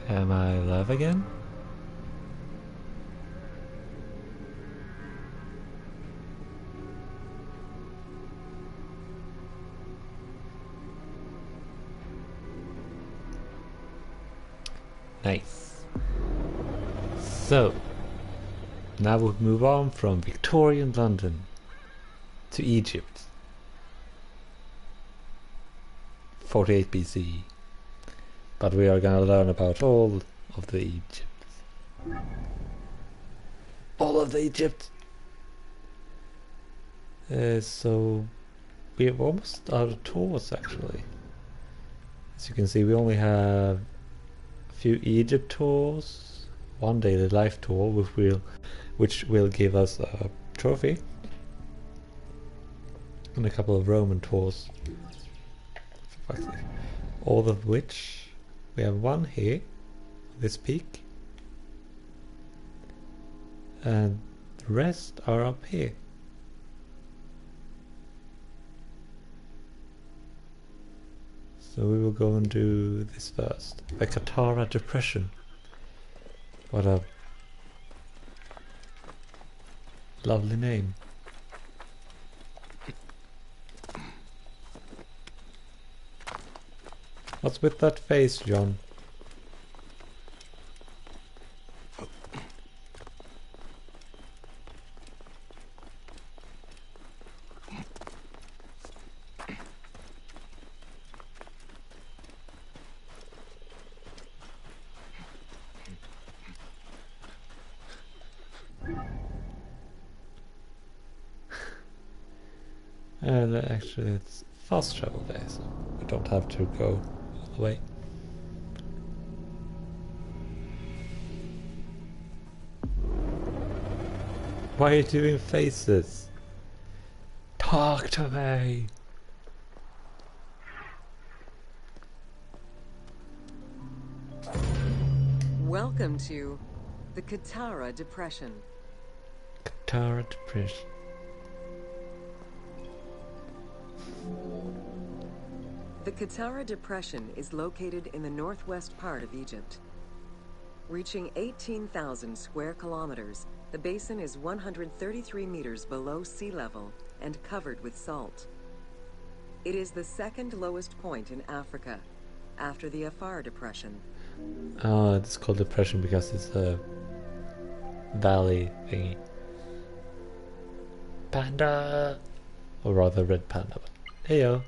Am I alive again? Nice. So, now we'll move on from Victorian London to Egypt. 48 BC. But we are gonna learn about all of the Egypt. All of the Egypt! So, we're almost out of tours actually. As you can see, we only have a few Egypt tours, one daily life tour, which will give us a trophy, and a couple of Roman tours. All of which we have one here, this peak, and the rest are up here. So we will go and do this first. The Katara Depression. What a lovely name. What's with that face, John? And actually it's fast travel there, so we don't have to go all the way. Why are you doing faces? Talk to me! Welcome to the Katara Depression. Katara Depression. The Katara Depression is located in the northwest part of Egypt. Reaching 18,000 square kilometers, the basin is 133 meters below sea level and covered with salt. It is the second lowest point in Africa, after the Afar Depression. It's called depression because it's a valley thingy. Panda! Or rather red panda. Heyo!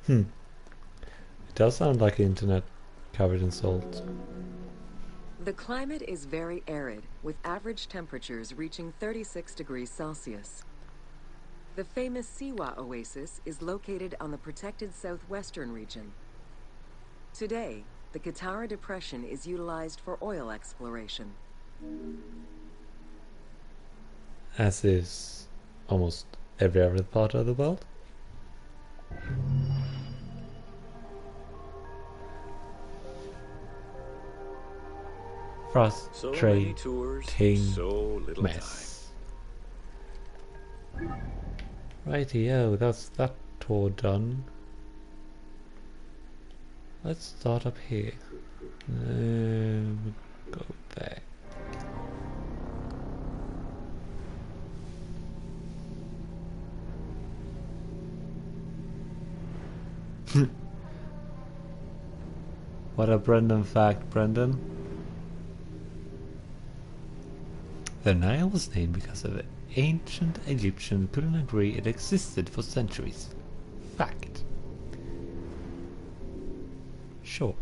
It does sound like the internet covered in salt. The climate is very arid, with average temperatures reaching 36 degrees Celsius. The famous Siwa Oasis is located on the protected southwestern region. Today, the Katara Depression is utilized for oil exploration. As is almost every other part of the world. Frustrating mess. Rightio, that's that tour done. Let's start up here. Go there. What a Brendan fact, Brendan. The Nile was named because of it. Ancient Egyptians couldn't agree it existed for centuries. Fact. Sure.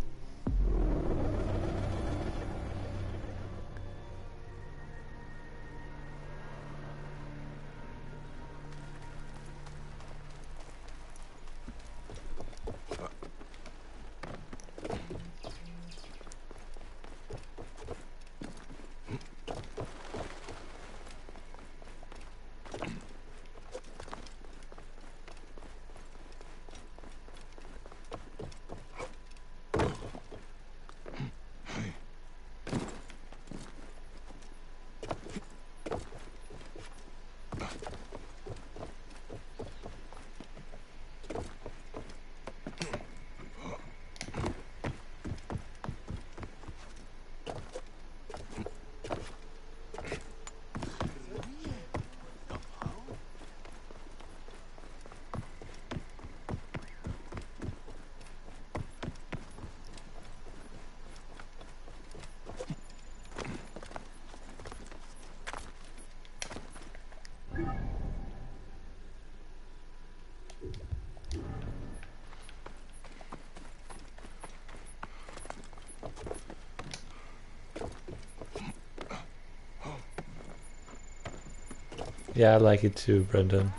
Yeah, I like it too, Brendan.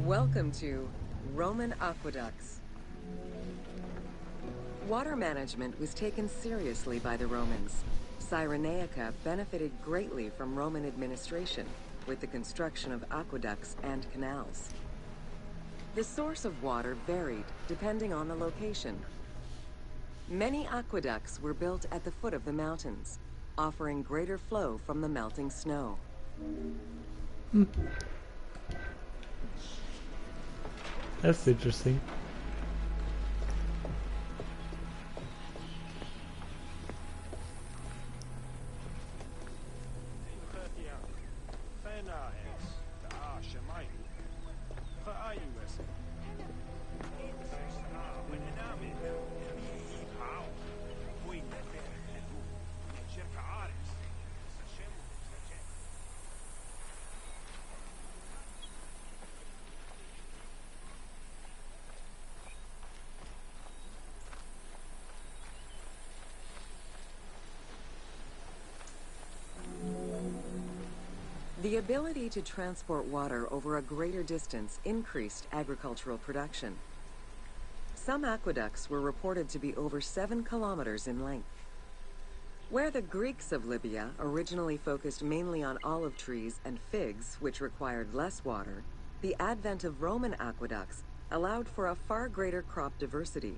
Welcome to Roman Aqueducts. Water management was taken seriously by the Romans. Cyrenaica benefited greatly from Roman administration with the construction of aqueducts and canals. The source of water varied depending on the location. Many aqueducts were built at the foot of the mountains, offering greater flow from the melting snow. That's interesting. The ability to transport water over a greater distance increased agricultural production. Some aqueducts were reported to be over 7 kilometers in length. Where the Greeks of Libya originally focused mainly on olive trees and figs, which required less water, the advent of Roman aqueducts allowed for a far greater crop diversity.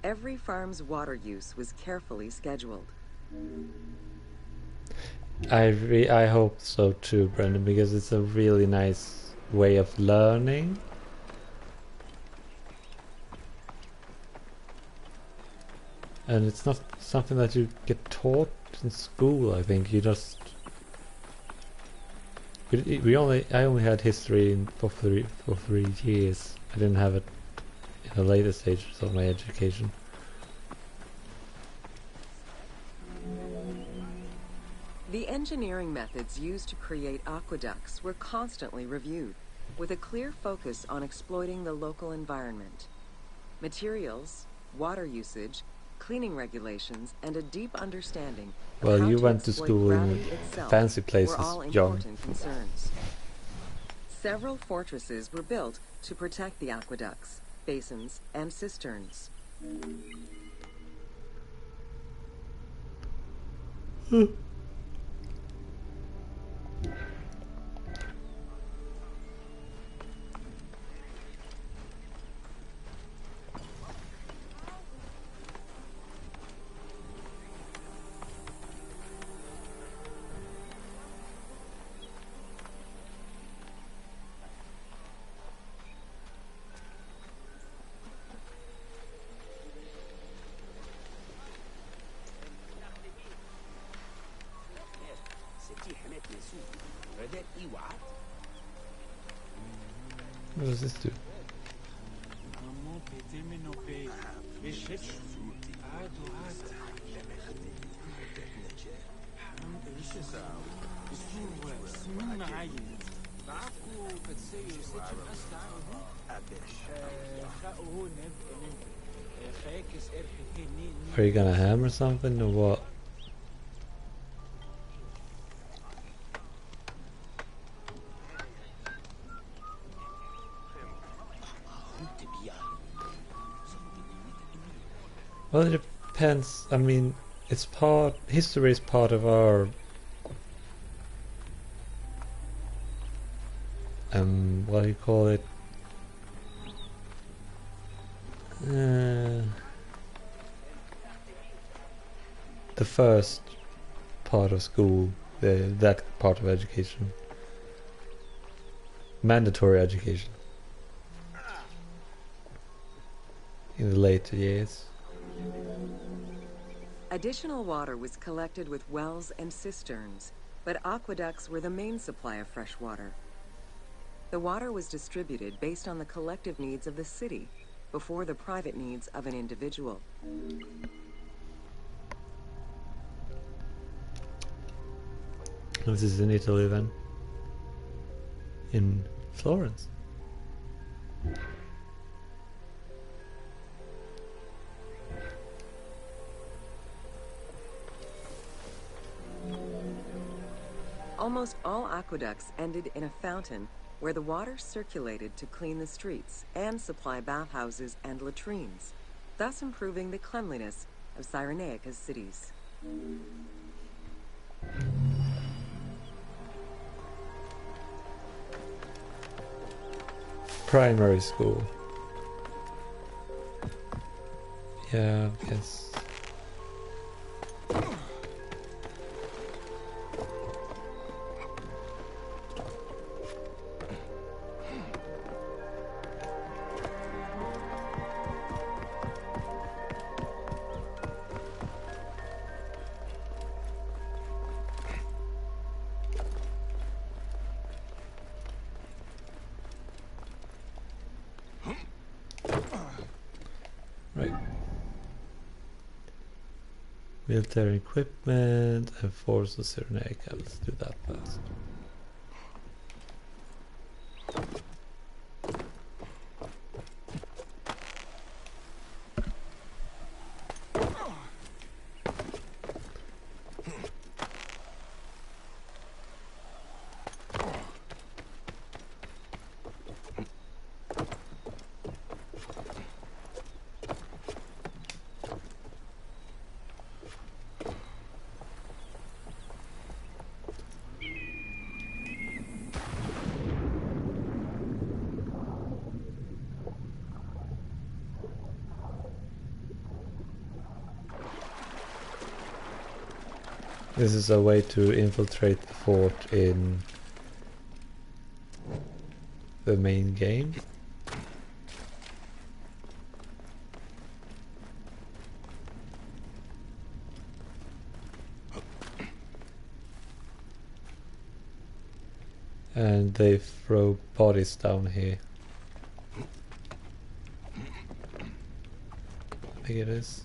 Every farm's water use was carefully scheduled. I hope so too, Brendan, because it's a really nice way of learning. And it's not something that you get taught in school, I think. You just... I only had history for 3 years. I didn't have it in the later stages of my education. The engineering methods used to create aqueducts were constantly reviewed, with a clear focus on exploiting the local environment. Materials, water usage, cleaning regulations, and a deep understanding of Well, how you to went to exploit school in gravity itself fancy places, were all John. important concerns. Several fortresses were built to protect the aqueducts, basins, and cisterns. What does this do? Are you gonna hammer something or what? Well, it depends. I mean, history is part of our what do you call it? The first part of school, that part of education. Mandatory education. In the later years. Additional water was collected with wells and cisterns, but aqueducts were the main supply of fresh water. The water was distributed based on the collective needs of the city before the private needs of an individual. This is in Italy then. in Florence. Almost all aqueducts ended in a fountain where the water circulated to clean the streets and supply bathhouses and latrines, thus improving the cleanliness of Cyrenaica's cities. Primary school. Yeah, I guess. Right. Military equipment and force of Cyrenaica. Let's do that first. This is a way to infiltrate the fort in the main game. And they throw bodies down here. I think it is.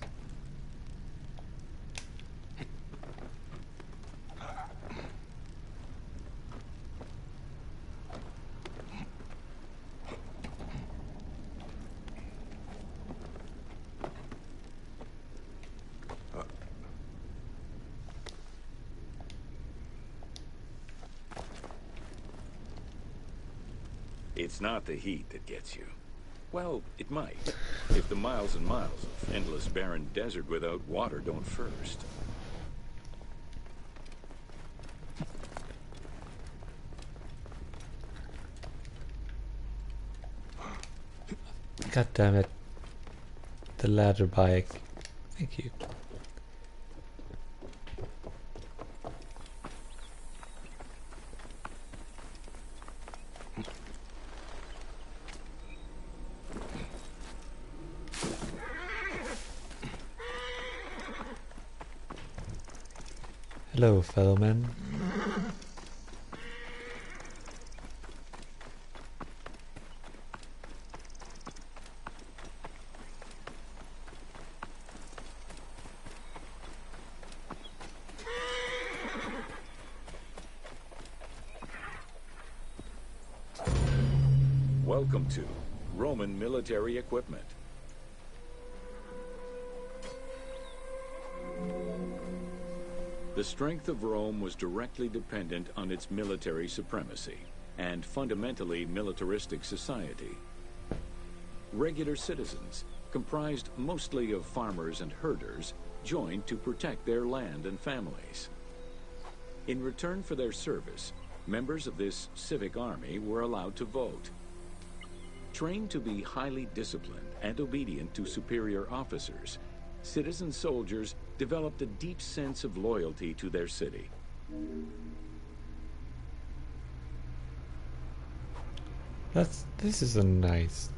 It's not the heat that gets you. Well, it might, if the miles and miles of endless barren desert without water don't first. God damn it. The ladder bike. Thank you. Hello, fellow men. Welcome to Roman military equipment. The strength of Rome was directly dependent on its military supremacy and fundamentally militaristic society. Regular citizens, comprised mostly of farmers and herders, joined to protect their land and families. In return for their service, members of this civic army were allowed to vote. Trained to be highly disciplined and obedient to superior officers, citizen soldiers developed a deep sense of loyalty to their city. This is a nice...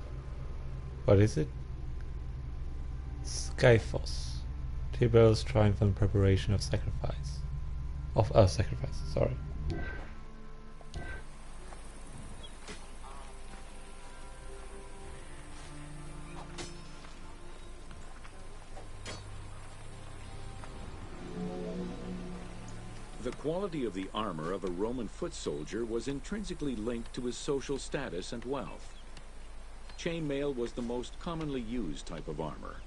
What is it? Skyphos. Tiber's triumphant preparation of sacrifice. Sacrifice, sorry. The The quality of the armor of a Roman foot soldier was intrinsically linked to his social status and wealth. Chainmail was the most commonly used type of armor.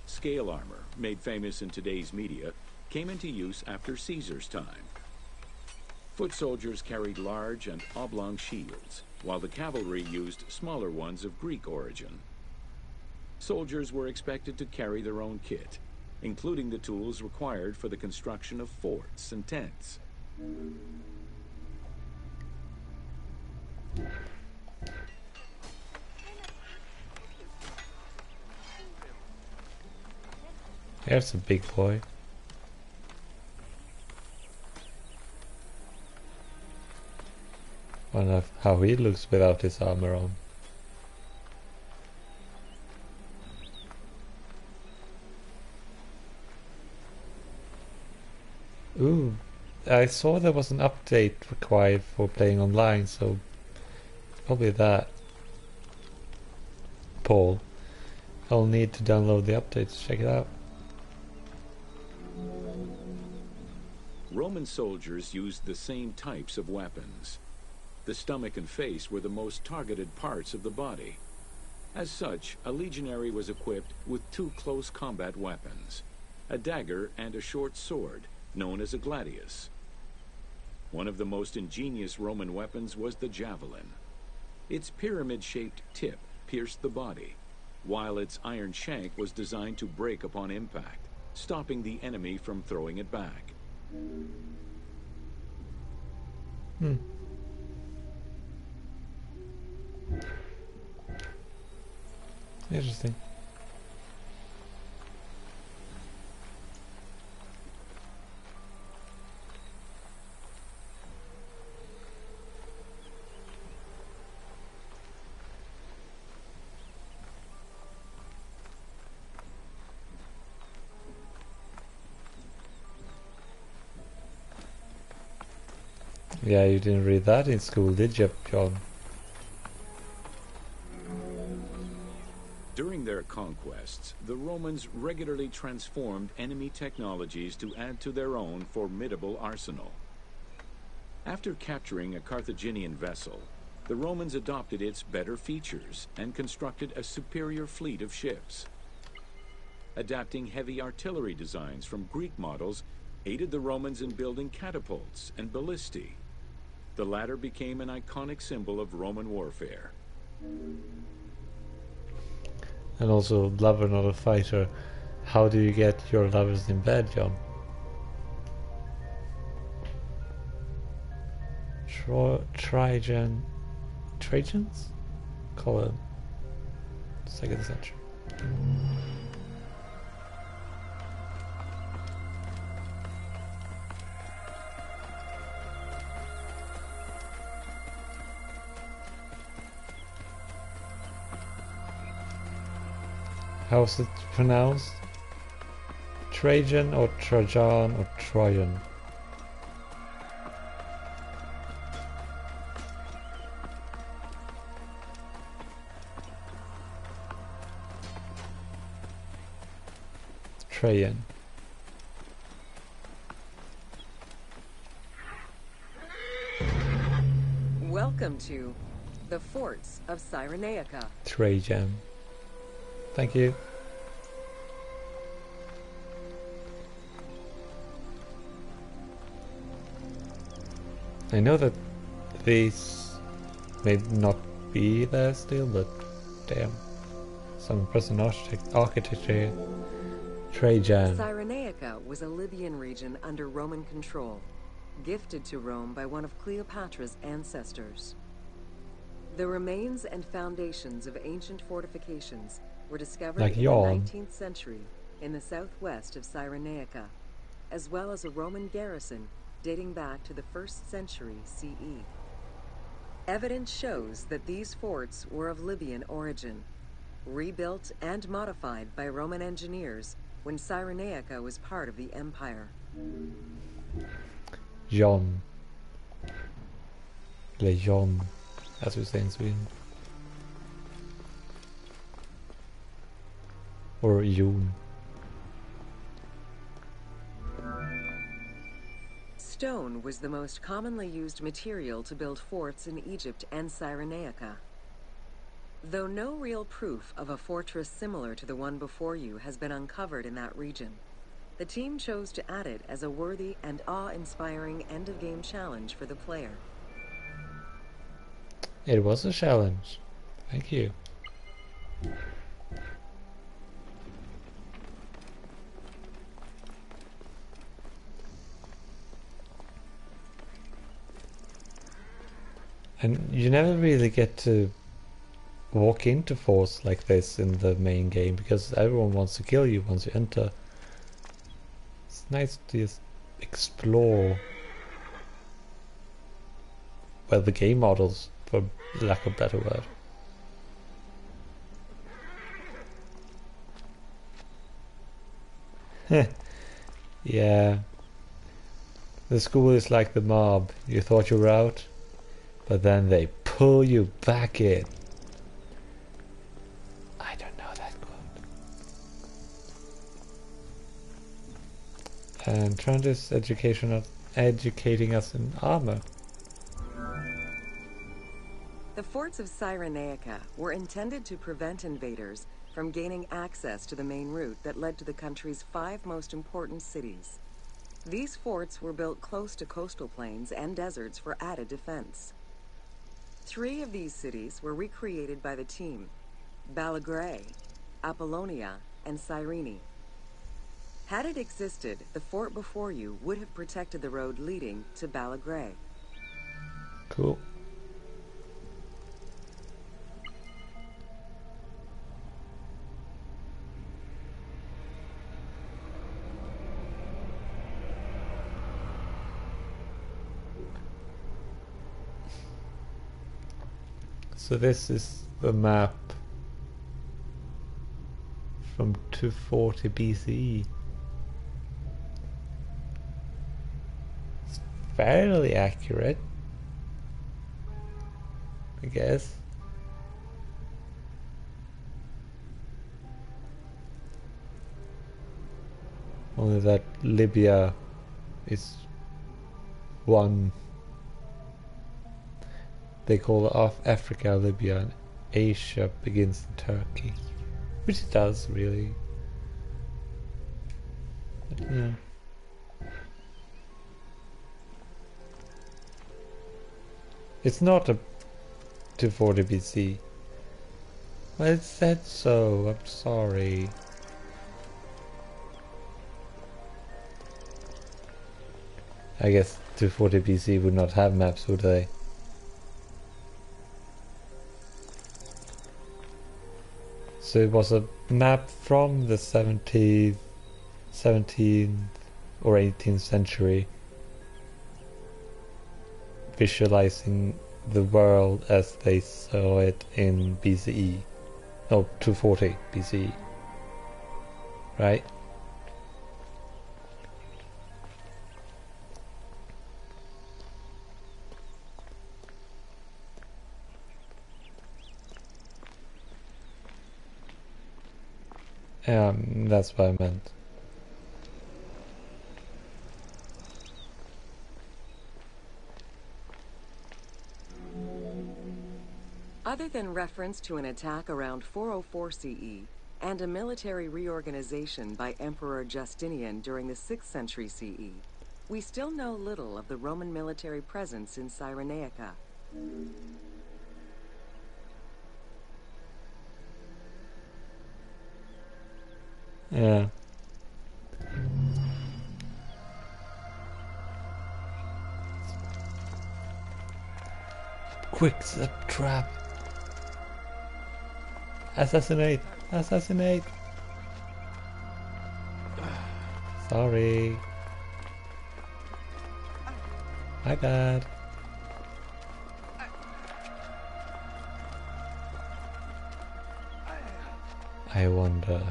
Scale armor, made famous in today's media, came into use after Caesar's time. Foot soldiers carried large and oblong shields, while the cavalry used smaller ones of Greek origin. Soldiers were expected to carry their own kit, including the tools required for the construction of forts and tents. There's a big boy. Wonder how he looks without his armor on. Ooh, I saw there was an update required for playing online, so probably that. Paul, I'll need to download the update to check it out. Roman soldiers used the same types of weapons. The stomach and face were the most targeted parts of the body. As such, a legionary was equipped with two close combat weapons, a dagger and a short sword, known as a gladius. One of the most ingenious Roman weapons was the javelin. Its pyramid-shaped tip pierced the body, while its iron shank was designed to break upon impact, stopping the enemy from throwing it back. Interesting. Yeah, you didn't read that in school, did you, John? During their conquests, the Romans regularly transformed enemy technologies to add to their own formidable arsenal. After capturing a Carthaginian vessel, the Romans adopted its better features and constructed a superior fleet of ships. Adapting heavy artillery designs from Greek models aided the Romans in building catapults and ballistae. The latter became an iconic symbol of Roman warfare. And also, lover not a fighter. How do you get your lovers in bed, John? Trajans? Colon. 2nd century. How's it pronounced? Trajan or Trajan or Trojan? Trajan. Welcome to the forts of Cyrenaica. Trajan. Thank you. I know that these may not be there still, but damn. Some impressive architecture here. Trajan. Cyrenaica was a Libyan region under Roman control, gifted to Rome by one of Cleopatra's ancestors. The remains and foundations of ancient fortifications were discovered in the 19th century in the southwest of Cyrenaica, as well as a Roman garrison dating back to the 1st century CE. Evidence shows that these forts were of Libyan origin, rebuilt and modified by Roman engineers when Cyrenaica was part of the empire. John. Lejon, as we say in Sweden. Or Jon. Stone was the most commonly used material to build forts in Egypt and Cyrenaica. Though no real proof of a fortress similar to the one before you has been uncovered in that region, the team chose to add it as a worthy and awe-inspiring end-of-game challenge for the player. It was a challenge. Thank you. And you never really get to walk into forts like this in the main game because everyone wants to kill you once you enter. It's nice to just explore, well, the game models, for lack of a better word. Yeah. The school is like the mob. You thought you were out, but then they pull you back in. I don't know that quote. And Trent is educating us in armor. The forts of Cyrenaica were intended to prevent invaders from gaining access to the main route that led to the country's 5 most important cities. These forts were built close to coastal plains and deserts for added defense. 3 of these cities were recreated by the team: Balagrae, Apollonia, and Cyrene. Had it existed, the fort before you would have protected the road leading to Balagrae. Cool. So this is the map from 240 BCE. It's fairly accurate, I guess. Only that Libya is one. They call off Africa, Libya, and Asia begins in Turkey. Which it does, really. But, yeah. It's not a 240 BC. Well, it said so, I'm sorry. I guess 240 BC would not have maps, would they? So it was a map from the 17th or 18th century, visualizing the world as they saw it in BCE. No, 240 BCE. Right? That's what I meant. Other than reference to an attack around 404 CE and a military reorganization by Emperor Justinian during the 6th century CE, we still know little of the Roman military presence in Cyrenaica. Yeah. Quick, the trap. Assassinate! Assassinate! Sorry. My bad. I wonder.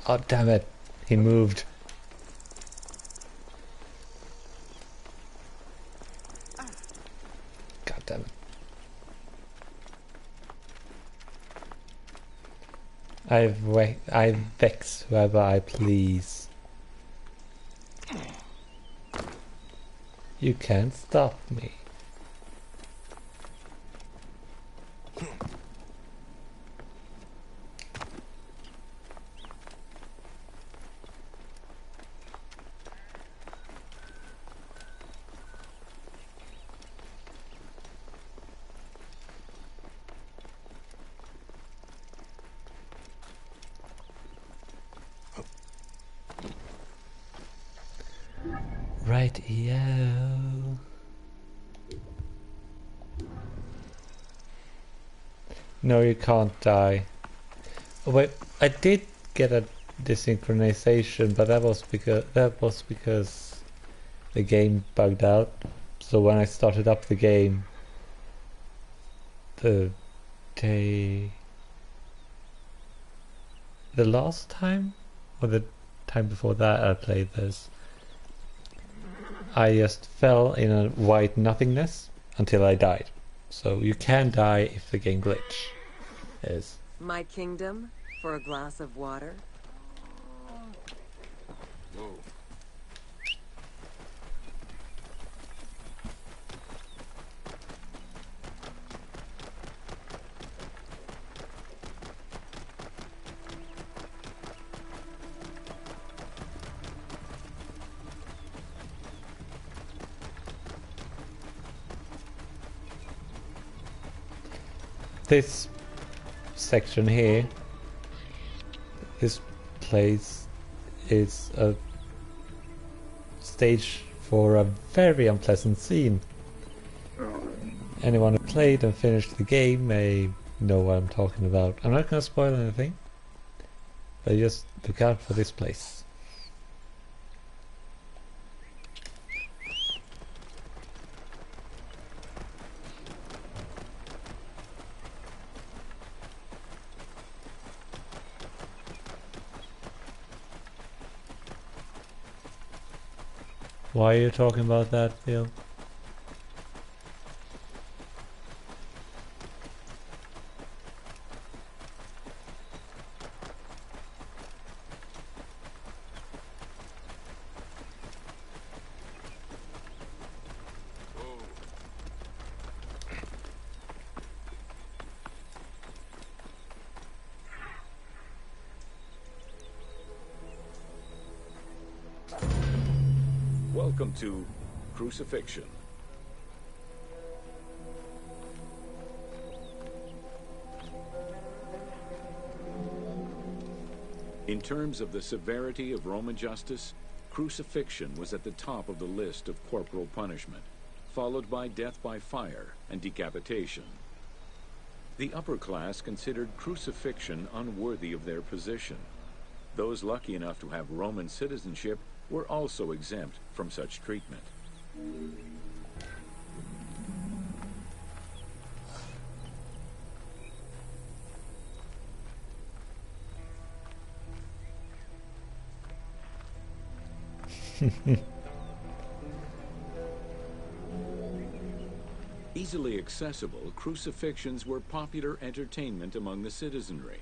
Oh, damn it. He moved. God damn it. I vex whoever I please. You can't stop me. Right, yeah. No, you can't die. Oh, wait, I did get a desynchronization, but that was because the game bugged out. So when I started up the game, the last time or the time before that I played this, I just fell in a white nothingness until I died. So you can die if the game glitch is. My kingdom for a glass of water? Whoa. This section here, this place is a stage for a very unpleasant scene. Anyone who played and finished the game may know what I'm talking about. I'm not going to spoil anything, but just look out for this place. Why are you talking about that, Phil? Welcome to Crucifixion. In terms of the severity of Roman justice, crucifixion was at the top of the list of corporal punishment, followed by death by fire and decapitation. The upper class considered crucifixion unworthy of their position. Those lucky enough to have Roman citizenship were also exempt from such treatment. Easily accessible, crucifixions were popular entertainment among the citizenry.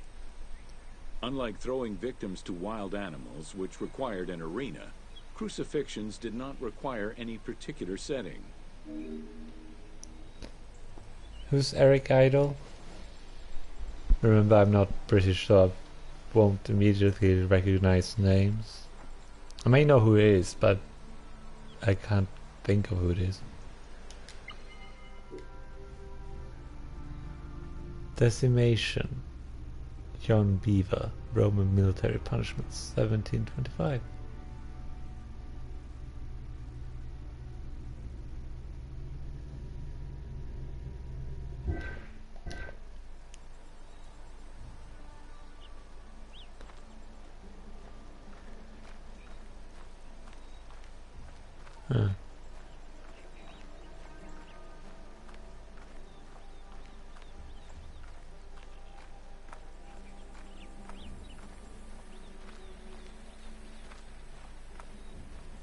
Unlike throwing victims to wild animals, which required an arena, crucifixions did not require any particular setting. Who's Eric Idle? Remember, I'm not British, so I won't immediately recognize names. I may know who it is, but I can't think of who it is. Decimation. John Beaver, Roman military punishments, 1725. Huh.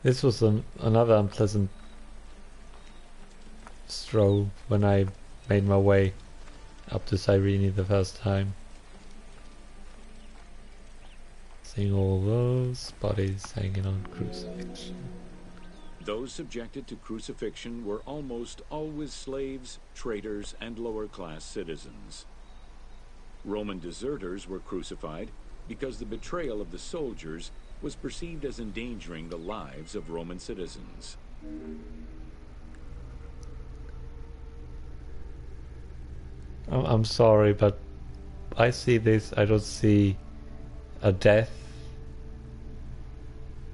This was another unpleasant stroll when I made my way up to Cyrene the first time. seeing all those bodies hanging on crucifixion. Those subjected to crucifixion were almost always slaves, traders, and lower-class citizens. Roman deserters were crucified because the betrayal of the soldiers was perceived as endangering the lives of Roman citizens. I'm sorry, but I see this, I don't see a death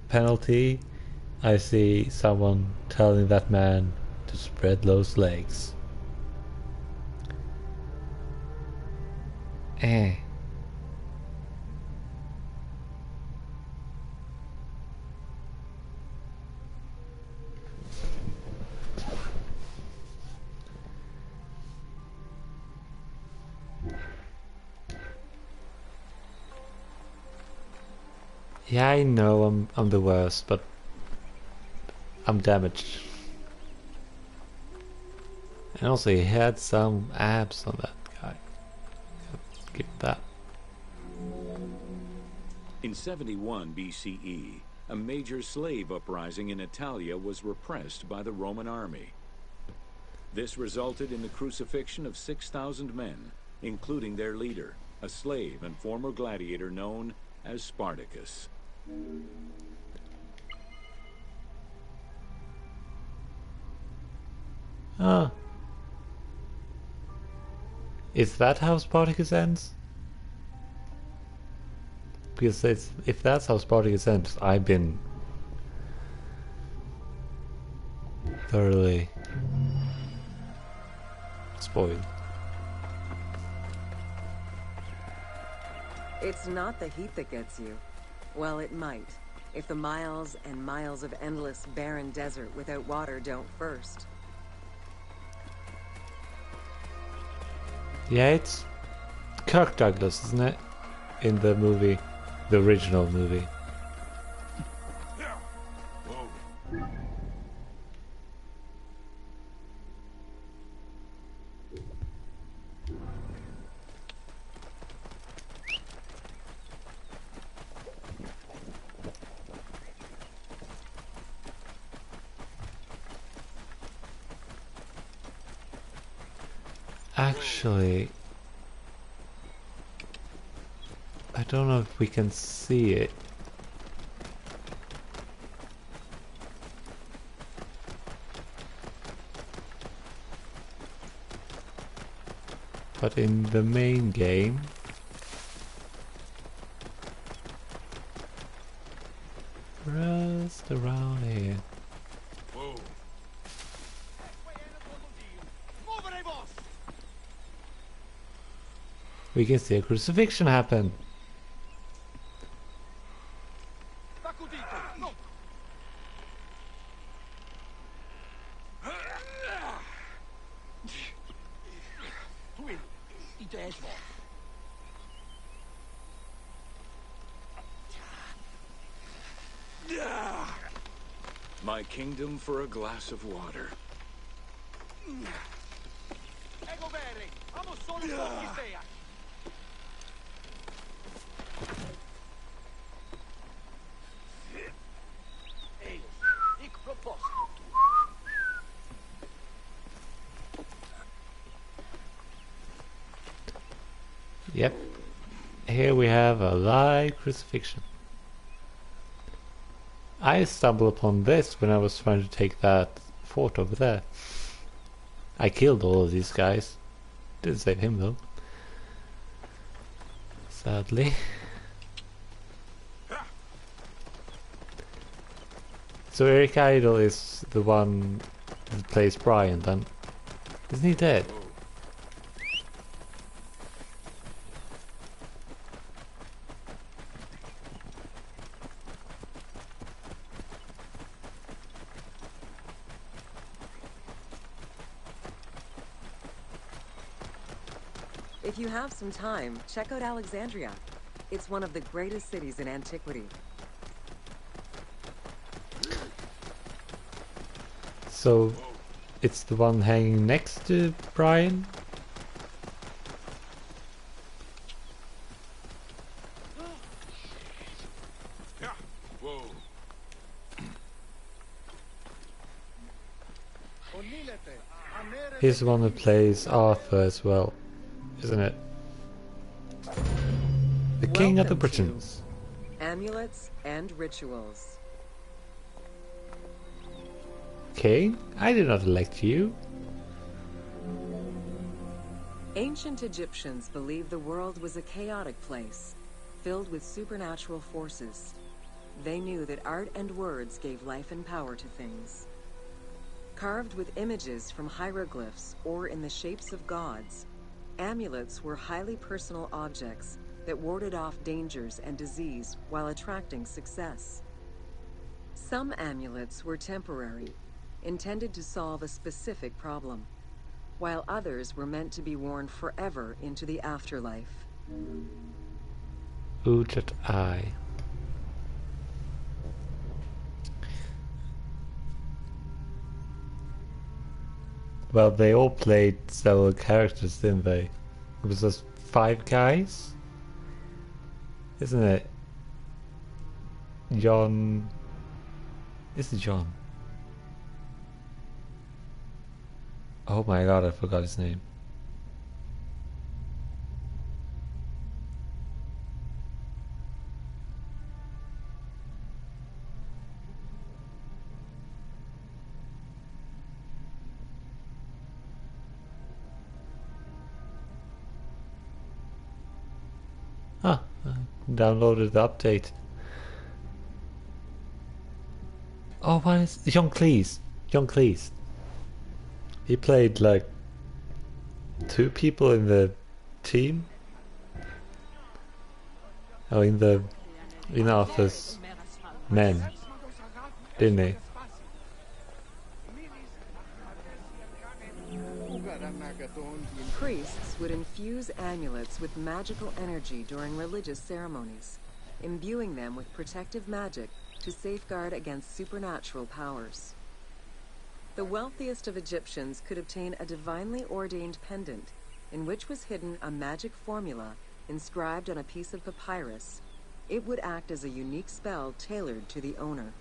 penalty. I see someone telling that man to spread those legs. Eh. Yeah, I know I'm the worst, but I'm damaged. And also he had some abs on that guy. Give that. In 71 BCE, a major slave uprising in Italia was repressed by the Roman army. This resulted in the crucifixion of 6,000 men, including their leader, a slave and former gladiator known as Spartacus. Ah. Is that how Spartacus ends? Because if that's how Spartacus ends, I've been thoroughly spoiled. It's not the heat that gets you. Well, it might, if the miles and miles of endless, barren desert without water don't first. Yeah, it's Kirk Douglas, isn't it? In the movie, the original movie. Actually, I don't know if we can see it. But in the main game, just around here. We can see a crucifixion happen. My kingdom for a glass of water. Yep. Here we have a live crucifixion. I stumbled upon this when I was trying to take that fort over there. I killed all of these guys. Didn't save him though. Sadly. So Eric Idle is the one that plays Brian then. Isn't he dead? If you have some time, check out Alexandria. It's one of the greatest cities in antiquity. So it's the one hanging next to Brian? He's the one who plays Arthur as well, isn't it? The King of the Welcome to Britons. Amulets and Rituals. King? I did not elect you. Ancient Egyptians believed the world was a chaotic place, filled with supernatural forces. They knew that art and words gave life and power to things. Carved with images from hieroglyphs or in the shapes of gods, amulets were highly personal objects that warded off dangers and disease while attracting success. Some amulets were temporary, intended to solve a specific problem, while others were meant to be worn forever into the afterlife. Udjat Eye. Well, they all played several characters, didn't they? It was just 5 guys? Isn't it? John... Is it John? Oh my god, I forgot his name. Ah, I downloaded the update. Oh, what is John Cleese? John Cleese. He played like 2 people in the team. Oh, in Arthur's men, didn't he? Priests would infuse amulets with magical energy during religious ceremonies, imbuing them with protective magic to safeguard against supernatural powers. The wealthiest of Egyptians could obtain a divinely ordained pendant, in which was hidden a magic formula inscribed on a piece of papyrus. It would act as a unique spell tailored to the owner.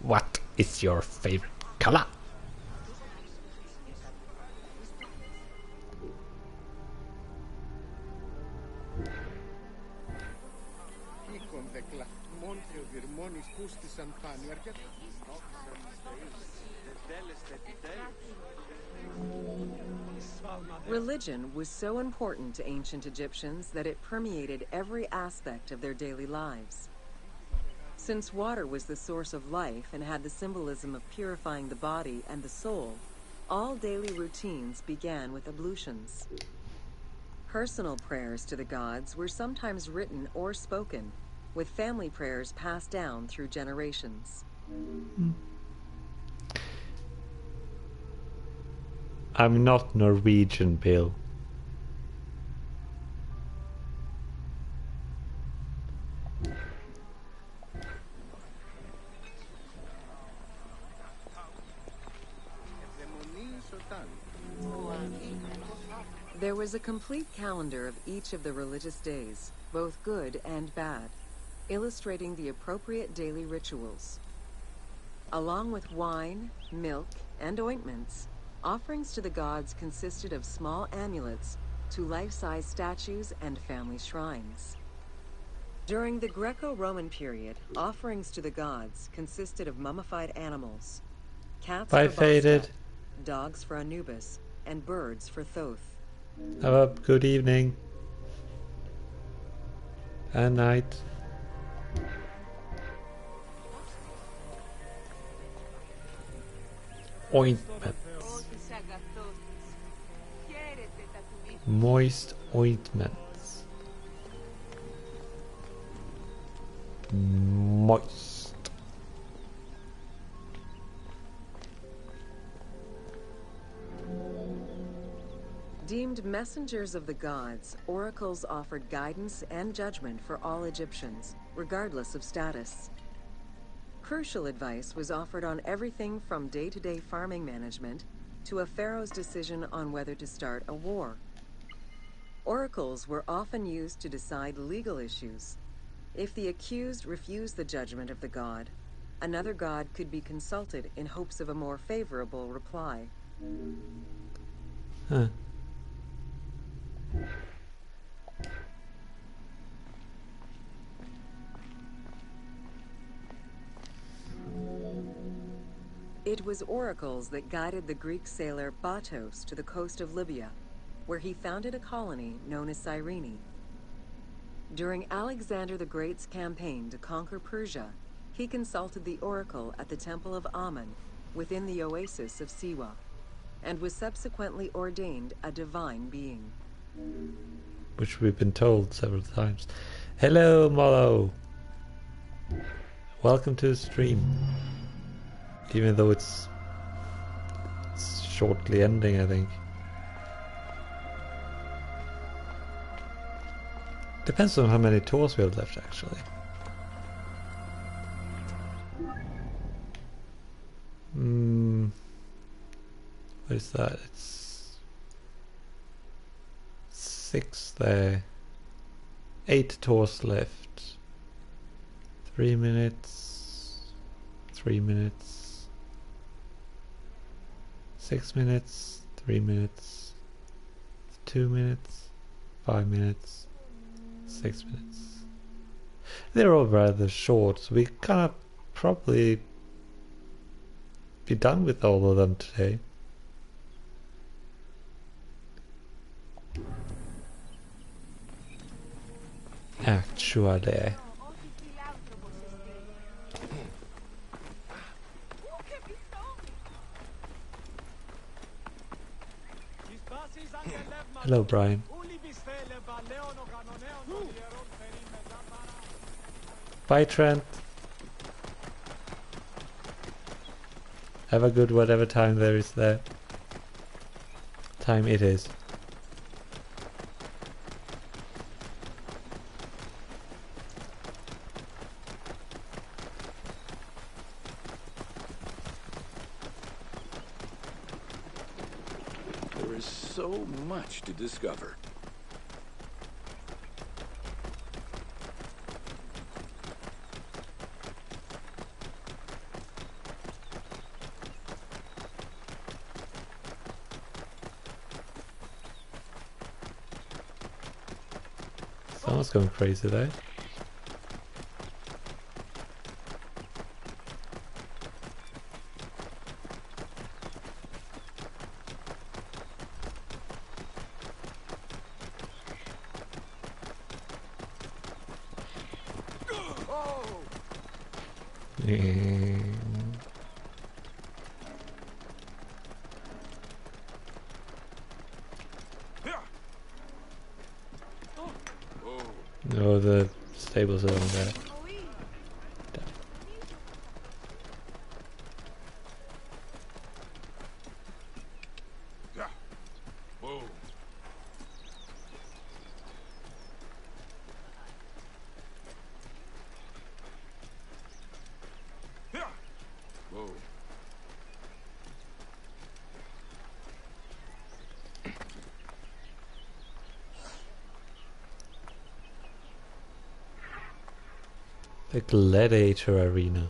What is your favorite color? Religion was so important to ancient Egyptians that it permeated every aspect of their daily lives. Since water was the source of life and had the symbolism of purifying the body and the soul, all daily routines began with ablutions. Personal prayers to the gods were sometimes written or spoken, with family prayers passed down through generations. I'm not Norwegian, Bill. There was a complete calendar of each of the religious days, both good and bad, illustrating the appropriate daily rituals. Along with wine, milk, and ointments, offerings to the gods consisted of small amulets to life-size statues and family shrines. During the Greco-Roman period, offerings to the gods consisted of mummified animals, cats Bye, for Faded. Bastet, dogs for Anubis, and birds for Thoth. Have a good evening. And night. Ointments. Moist ointments. Moist. Deemed messengers of the gods, oracles offered guidance and judgment for all Egyptians, regardless of status. Crucial advice was offered on everything from day-to-day farming management to a pharaoh's decision on whether to start a war. Oracles were often used to decide legal issues. If the accused refused the judgment of the god, Another god could be consulted in hopes of a more favorable reply. Huh. It was oracles that guided the Greek sailor Batos to the coast of Libya, where he founded a colony known as Cyrene. During Alexander the Great's campaign to conquer Persia, he consulted the oracle at the Temple of Amun within the oasis of Siwa, and was subsequently ordained a divine being. Which we've been told several times. Hello, Molo! Welcome to the stream. Even though it's shortly ending, I think. Depends on how many tours we have left, actually. What is that? It's 6 there. 8 tours left. 3 minutes. 3 minutes. 6 minutes. 3 minutes. 2 minutes. 5 minutes. 6 minutes. They're all rather short, so we kind of probably be done with all of them today. Actually. Hello, Brian. Bye, Trent. Have a good whatever time there is there. Time it is. There is so much to discover. Someone's going crazy there. No, the stables are on there. The Gladiator Arena.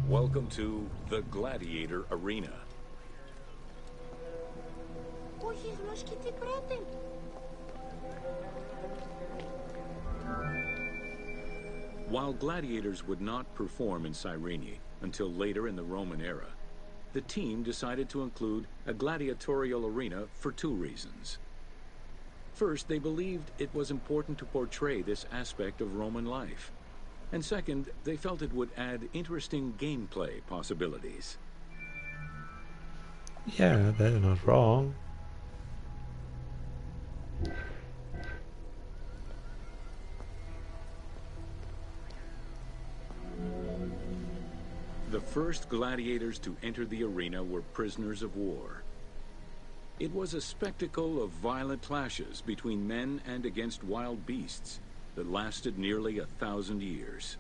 Welcome to the Gladiator Arena. While gladiators would not perform in Cyrene until later in the Roman era, the team decided to include a gladiatorial arena for 2 reasons. First, they believed it was important to portray this aspect of Roman life. And second, they felt it would add interesting gameplay possibilities. Yeah, they're not wrong. The first gladiators to enter the arena were prisoners of war. It was a spectacle of violent clashes between men and against wild beasts that lasted nearly 1,000 years.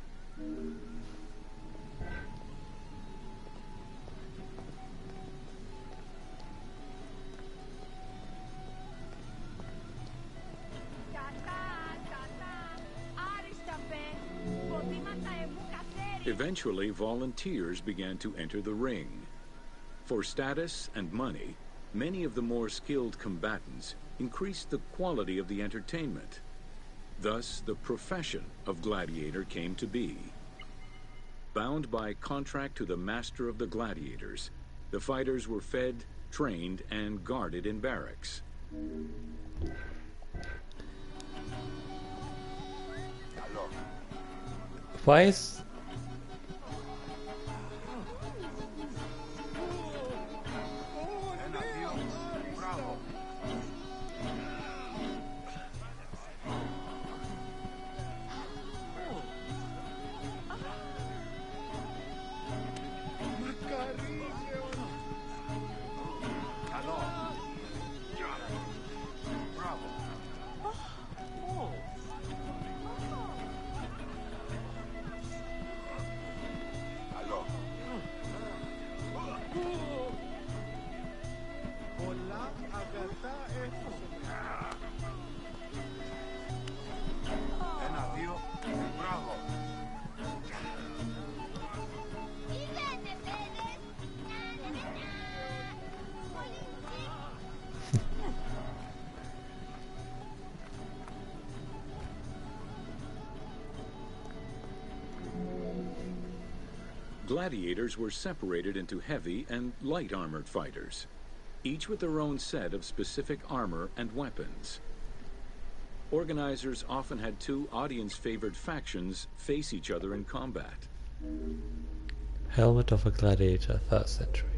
Eventually, volunteers began to enter the ring. For status and money, many of the more skilled combatants increased the quality of the entertainment. Thus, the profession of gladiator came to be. Bound by contract to the master of the gladiators, the fighters were fed, trained, and guarded in barracks. Why is... Gladiators were separated into heavy and light armored fighters, each with their own set of specific armor and weapons. Organizers often had two audience-favored factions face each other in combat. Helmet of a gladiator, 3rd century.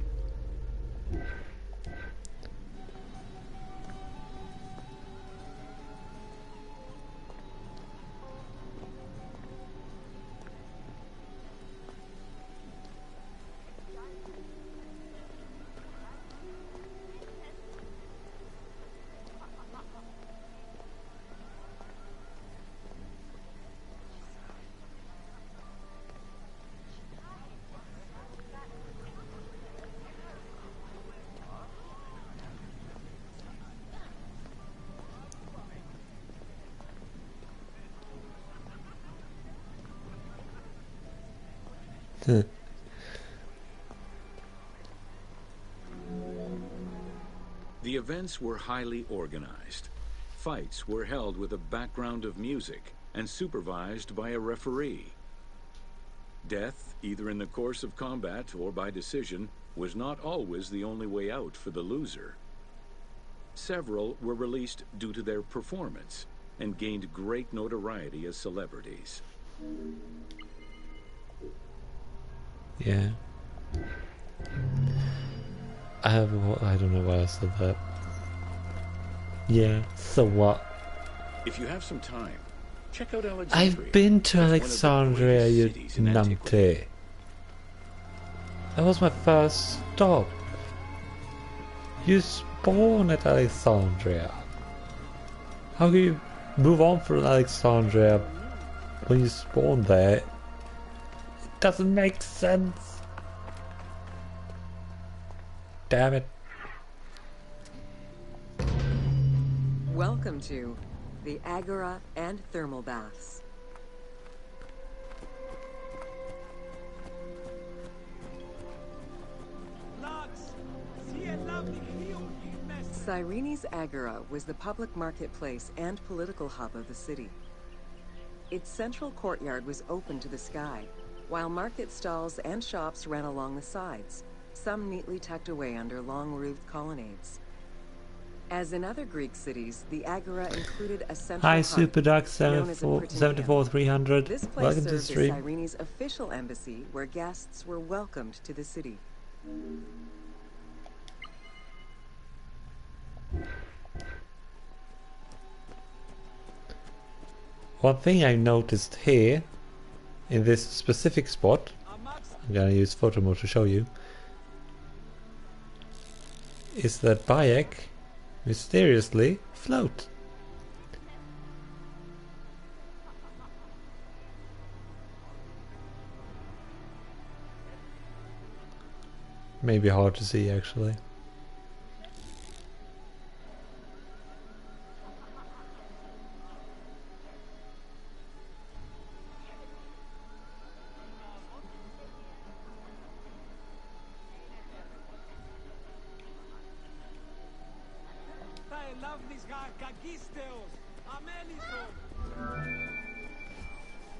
The events were highly organized. Fights were held with a background of music and supervised by a referee. Death, either in the course of combat or by decision, was not always the only way out for the loser. Several were released due to their performance and gained great notoriety as celebrities. Yeah. I don't know why I said that. Yeah, so what? If you have some time, check out Alexandria. I've been to It's one of the Alexandria, greatest you cities in antiquity. numpty. That was my first stop. You spawn at Alexandria. How can you move on from Alexandria when you spawn there? It doesn't make sense. Damn it. Welcome to the Agora and Thermal Baths. Cyrene's Agora was the public marketplace and political hub of the city. Its central courtyard was open to the sky, while market stalls and shops ran along the sides, some neatly tucked away under long-roofed colonnades. As in other Greek cities, the Agora included a central Hi, hub, Superduck known as a Prytaneum. 74300. This place Welcome to the served as stream. Cyrene's official embassy, where guests were welcomed to the city. One thing I noticed here, in this specific spot, I'm gonna use photo mode to show you, is that Bayek mysteriously float. Maybe hard to see actually.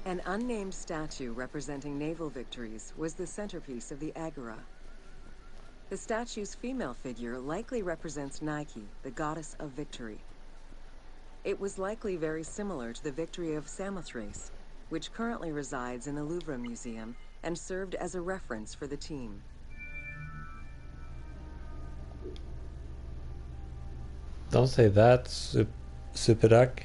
An unnamed statue representing naval victories was the centerpiece of the Agora. The statue's female figure likely represents Nike, the goddess of victory. It was likely very similar to the victory of Samothrace, which currently resides in the Louvre Museum and served as a reference for the team. Don't say that, Super Duck.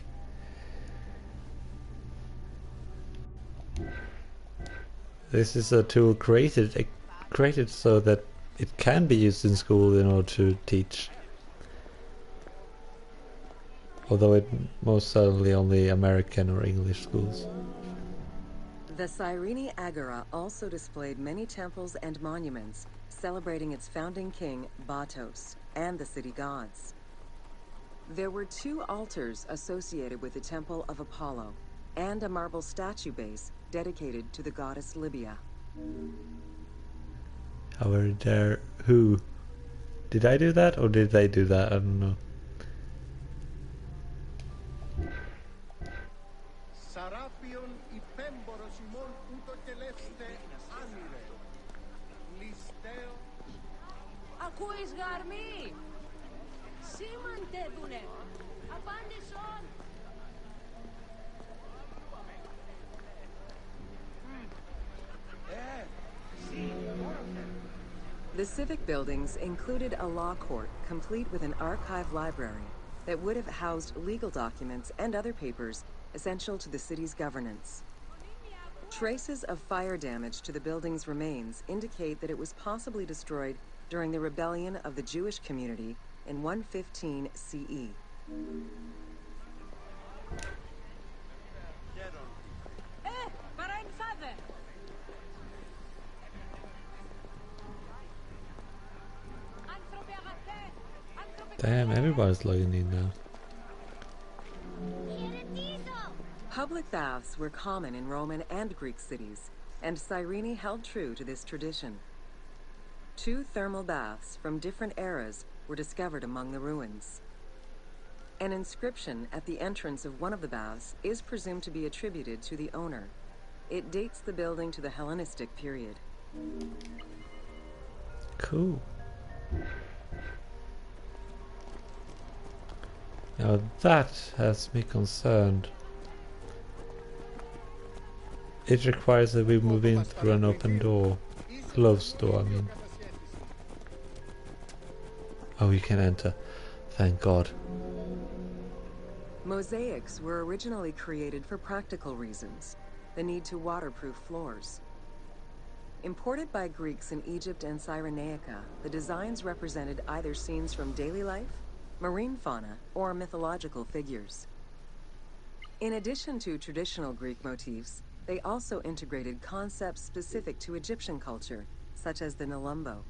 This is a tool created so that it can be used in school in order to teach. Although it most certainly only American or English schools. The Cyrene Agora also displayed many temples and monuments celebrating its founding king, Batos, and the city gods. There were 2 altars associated with the Temple of Apollo, and a marble statue base dedicated to the goddess Libya. However, there... who? Did I do that or did they do that? I don't know. Ακούεις γαρμή! Σήμαντε δουνε! Απάντησον! The civic buildings included a law court complete with an archive library that would have housed legal documents and other papers essential to the city's governance. Traces of fire damage to the building's remains indicate that it was possibly destroyed during the rebellion of the Jewish community in 115 CE. Damn, everybody's logging in now. Public baths were common in Roman and Greek cities, and Cyrene held true to this tradition. 2 thermal baths from different eras were discovered among the ruins. An inscription at the entrance of one of the baths is presumed to be attributed to the owner. It dates the building to the Hellenistic period. Cool. Now that has me concerned. It requires that we move in through an open door. Closed door, I mean. Oh, you can enter. Thank God. Mosaics were originally created for practical reasons, the need to waterproof floors. Imported by Greeks in Egypt and Cyrenaica, the designs represented either scenes from daily life, marine fauna, or mythological figures. In addition to traditional Greek motifs, they also integrated concepts specific to Egyptian culture, such as the Nelumbo.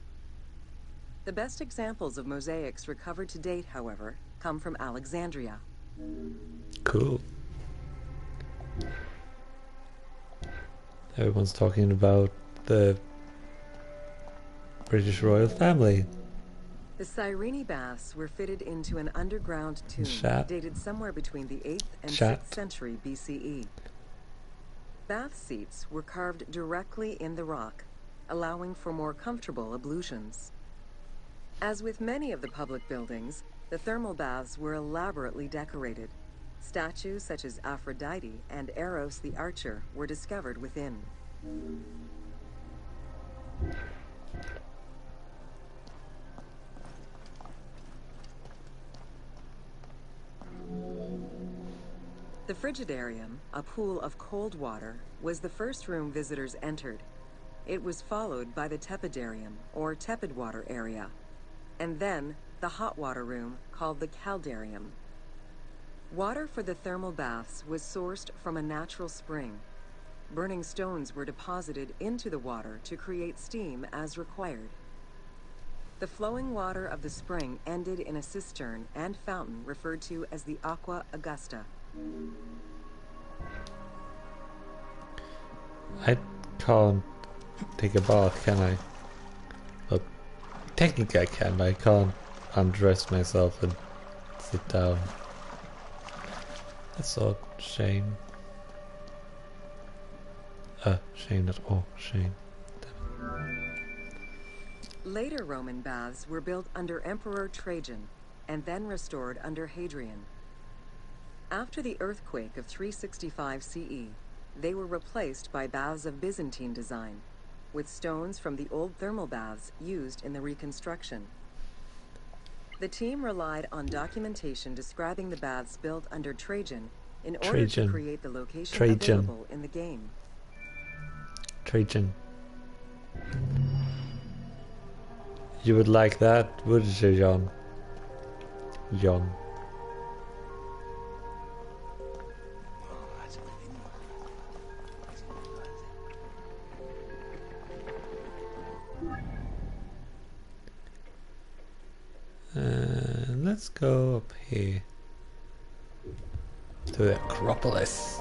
The best examples of mosaics recovered to date, however, come from Alexandria. Cool. Everyone's talking about the British royal family. The Cyrene baths were fitted into an underground tomb dated somewhere between the 8th and 6th century BCE. Bath seats were carved directly in the rock, allowing for more comfortable ablutions. As with many of the public buildings, the thermal baths were elaborately decorated. Statues such as Aphrodite and Eros the Archer were discovered within. The Frigidarium, a pool of cold water, was the first room visitors entered. It was followed by the Tepidarium, or tepid water area, and then the hot water room called the Caldarium. Water for the thermal baths was sourced from a natural spring. Burning stones were deposited into the water to create steam as required. The flowing water of the spring ended in a cistern and fountain referred to as the Aqua Augusta. I can't take a bath, can I? Well, technically I can, but I can't undress myself and sit down. That's odd. Shane. Shane not oh, Shane. Later Roman baths were built under Emperor Trajan and then restored under Hadrian. After the earthquake of 365 CE, they were replaced by baths of Byzantine design, with stones from the old thermal baths used in the reconstruction. The team relied on documentation describing the baths built under Trajan in order to create the location available in the game. Trajan. You would like that, wouldn't you, John? John. Let's go up here to the Acropolis.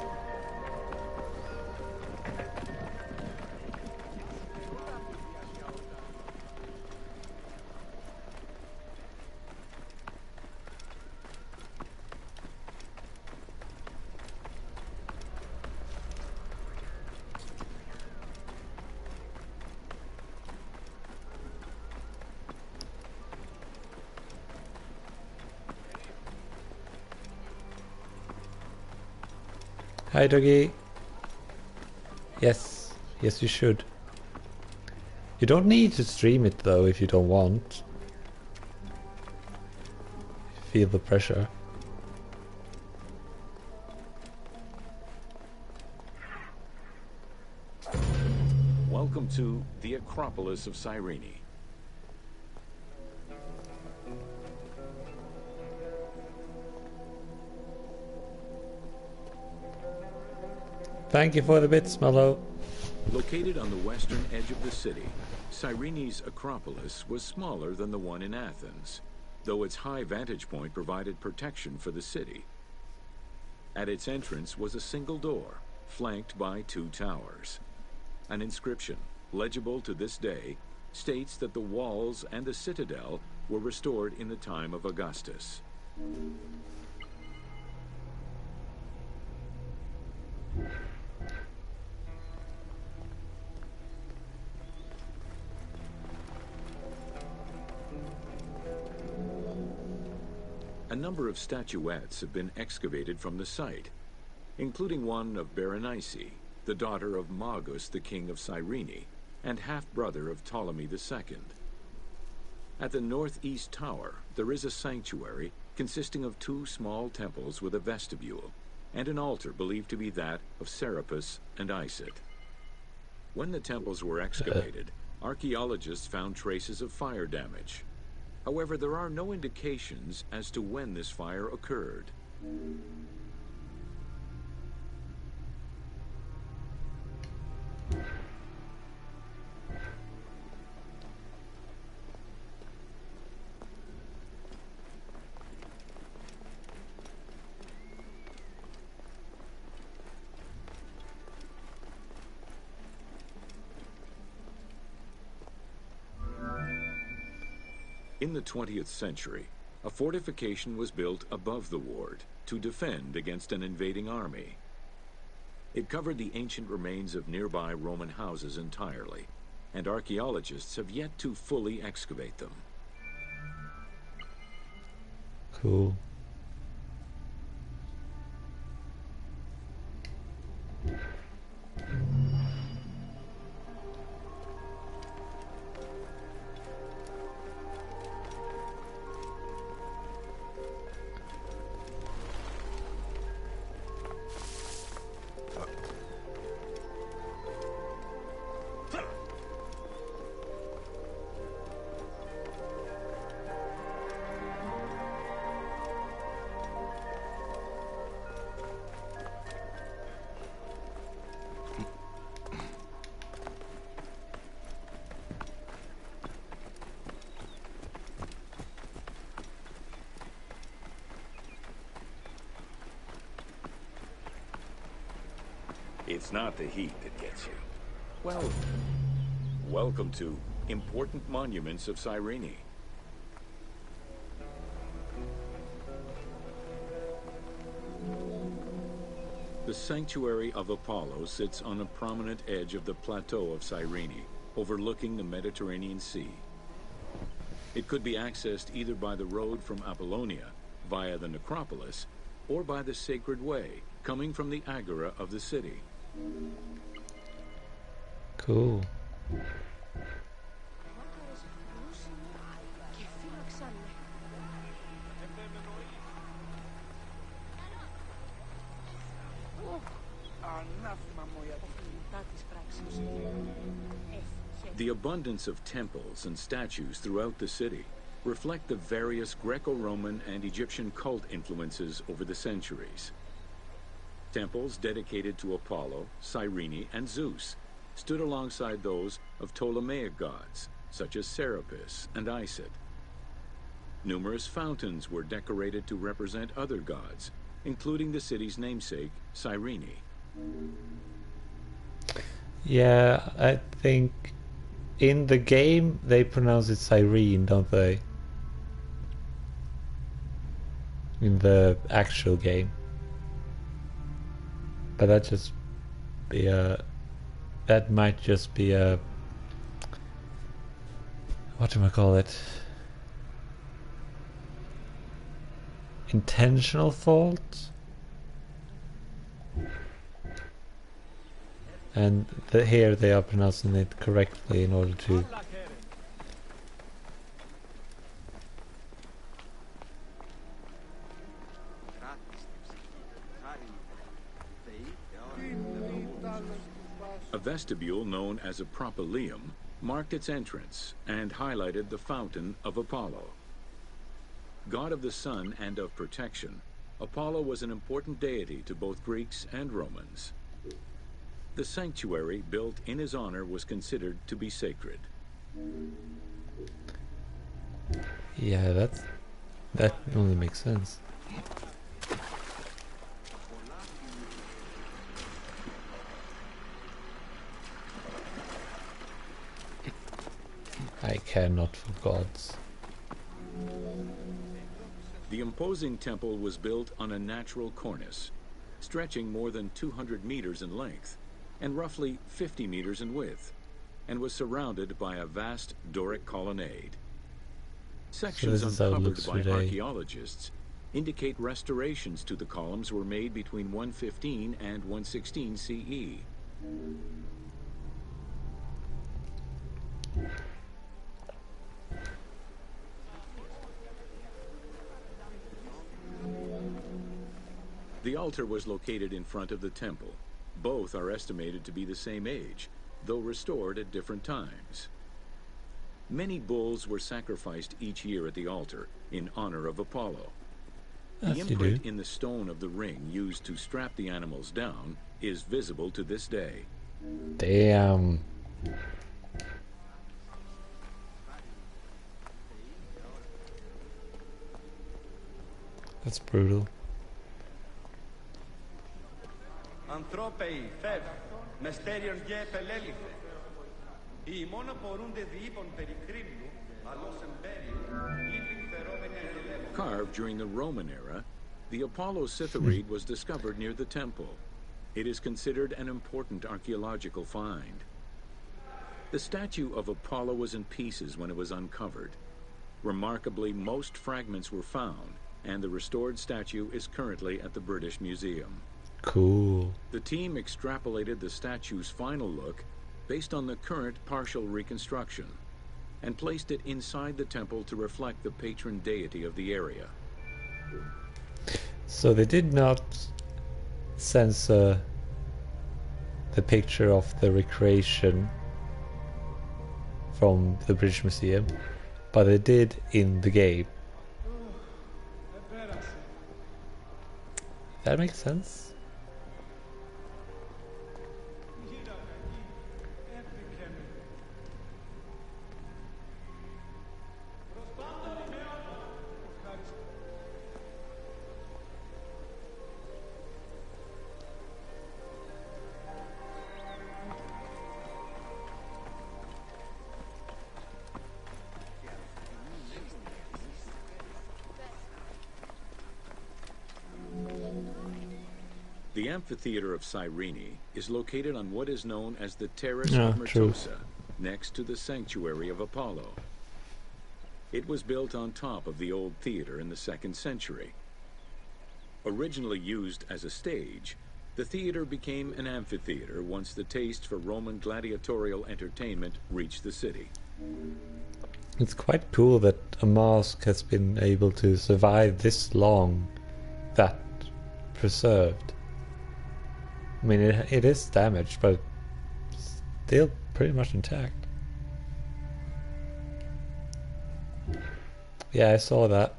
Hi, doggy. Yes, yes, you should. You don't need to stream it though if you don't want. Feel the pressure. Welcome to the Acropolis of Cyrene. Thank you for the bits, Mello. Located on the western edge of the city, Cyrene's Acropolis was smaller than the one in Athens, though its high vantage point provided protection for the city. At its entrance was a single door, flanked by 2 towers. An inscription, legible to this day, states that the walls and the citadel were restored in the time of Augustus. A number of statuettes have been excavated from the site, including one of Berenice, the daughter of Magus, the king of Cyrene, and half-brother of Ptolemy II. At the northeast tower, there is a sanctuary consisting of 2 small temples with a vestibule, and an altar believed to be that of Serapis and Isis. When the temples were excavated, archaeologists found traces of fire damage. However, there are no indications as to when this fire occurred. In the 20th century, a fortification was built above the ward to defend against an invading army. It covered the ancient remains of nearby Roman houses entirely, and archaeologists have yet to fully excavate them. Cool. It's not the heat that gets you. Well, welcome to Important Monuments of Cyrene. The sanctuary of Apollo sits on a prominent edge of the plateau of Cyrene, overlooking the Mediterranean Sea. It could be accessed either by the road from Apollonia, via the necropolis, or by the Sacred Way, coming from the agora of the city. Cool. The abundance of temples and statues throughout the city reflect the various Greco-Roman and Egyptian cult influences over the centuries. Temples dedicated to Apollo, Cyrene, and Zeus stood alongside those of Ptolemaic gods, such as Serapis and Isis. Numerous fountains were decorated to represent other gods, including the city's namesake, Cyrene. Yeah, I think in the game they pronounce it Cyrene, don't they? In the actual game. But that just be a... that might just be a... what do I call it? Intentional fault? And here they are pronouncing it correctly in order to... A vestibule known as a propylaeum marked its entrance and highlighted the fountain of Apollo. God of the sun and of protection, Apollo was an important deity to both Greeks and Romans. The sanctuary built in his honor was considered to be sacred. Yeah, that only makes sense. I care not for gods. The imposing temple was built on a natural cornice, stretching more than 200 meters in length and roughly 50 meters in width, and was surrounded by a vast Doric colonnade. Sections uncovered by archaeologists indicate restorations to the columns were made between 115 and 116 CE. The altar was located in front of the temple. Both are estimated to be the same age, though restored at different times. Many bulls were sacrificed each year at the altar in honor of Apollo. The imprint in the stone of the ring used to strap the animals down is visible to this day. Damn. That's brutal. Anthropei, Fev, Mysterion Ge Pelelithe. Οι μόνο μπορούνται διείπων περί κρίμνου, αλλός εμπέριου, λείπιν φερόμενοι αγγελεύων. Carved during the Roman era, the Apollo Cytharide was discovered near the temple. It is considered an important archaeological find. The statue of Apollo was in pieces when it was uncovered. Remarkably, most fragments were found, and the restored statue is currently at the British Museum. Cool. The team extrapolated the statue's final look based on the current partial reconstruction and placed it inside the temple to reflect the patron deity of the area. So they did not censor the picture of the recreation from the British Museum, but they did in the game. That makes sense. The amphitheater of Cyrene is located on what is known as the Terrace Yeah, of true. Myrtosa, next to the sanctuary of Apollo. It was built on top of the old theater in the 2nd century. Originally used as a stage, the theater became an amphitheater once the taste for Roman gladiatorial entertainment reached the city. It's quite cool that a mask has been able to survive this long, that preserved. I mean, it is damaged, but still pretty much intact. Yeah, I saw that.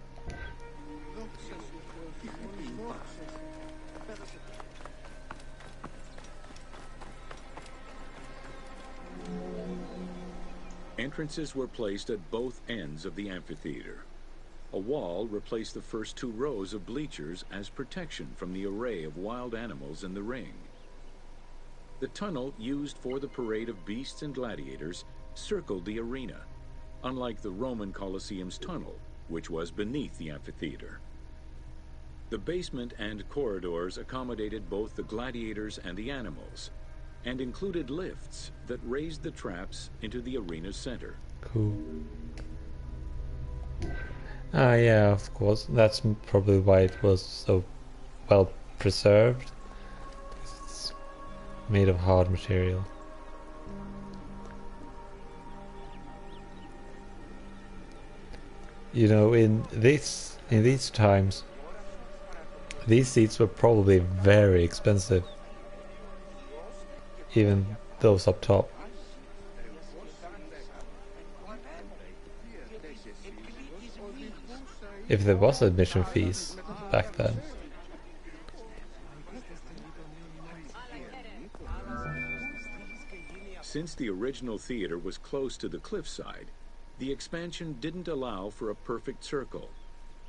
Entrances were placed at both ends of the amphitheater. A wall replaced the first 2 rows of bleachers as protection from the array of wild animals in the ring. The tunnel used for the parade of beasts and gladiators circled the arena, unlike the Roman Colosseum's tunnel, which was beneath the amphitheater. The basement and corridors accommodated both the gladiators and the animals, and included lifts that raised the traps into the arena's center. Cool. Ah, yeah, of course. That's probably why it was so well preserved. It's made of hard material. You know, in these times, these seats were probably very expensive. Even those up top. If there was admission fees back then. Since the original theater was close to the cliffside, the expansion didn't allow for a perfect circle.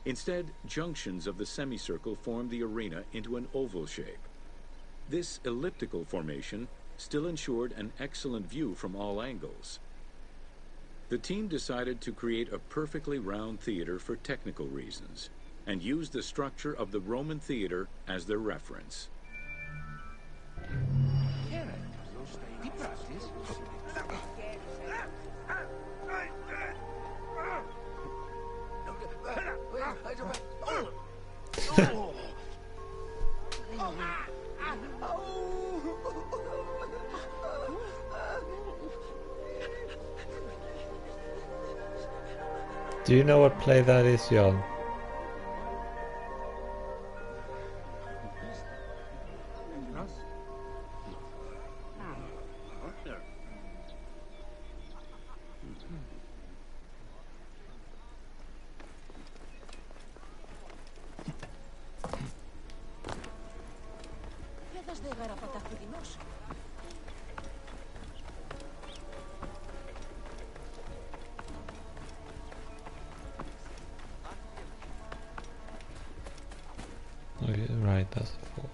Instead, junctions of the semicircle formed the arena into an oval shape. This elliptical formation still ensured an excellent view from all angles. The team decided to create a perfectly round theater for technical reasons, and used the structure of the Roman theater as their reference. Do you know what play that is, Jan? Okay, right, that's the fort.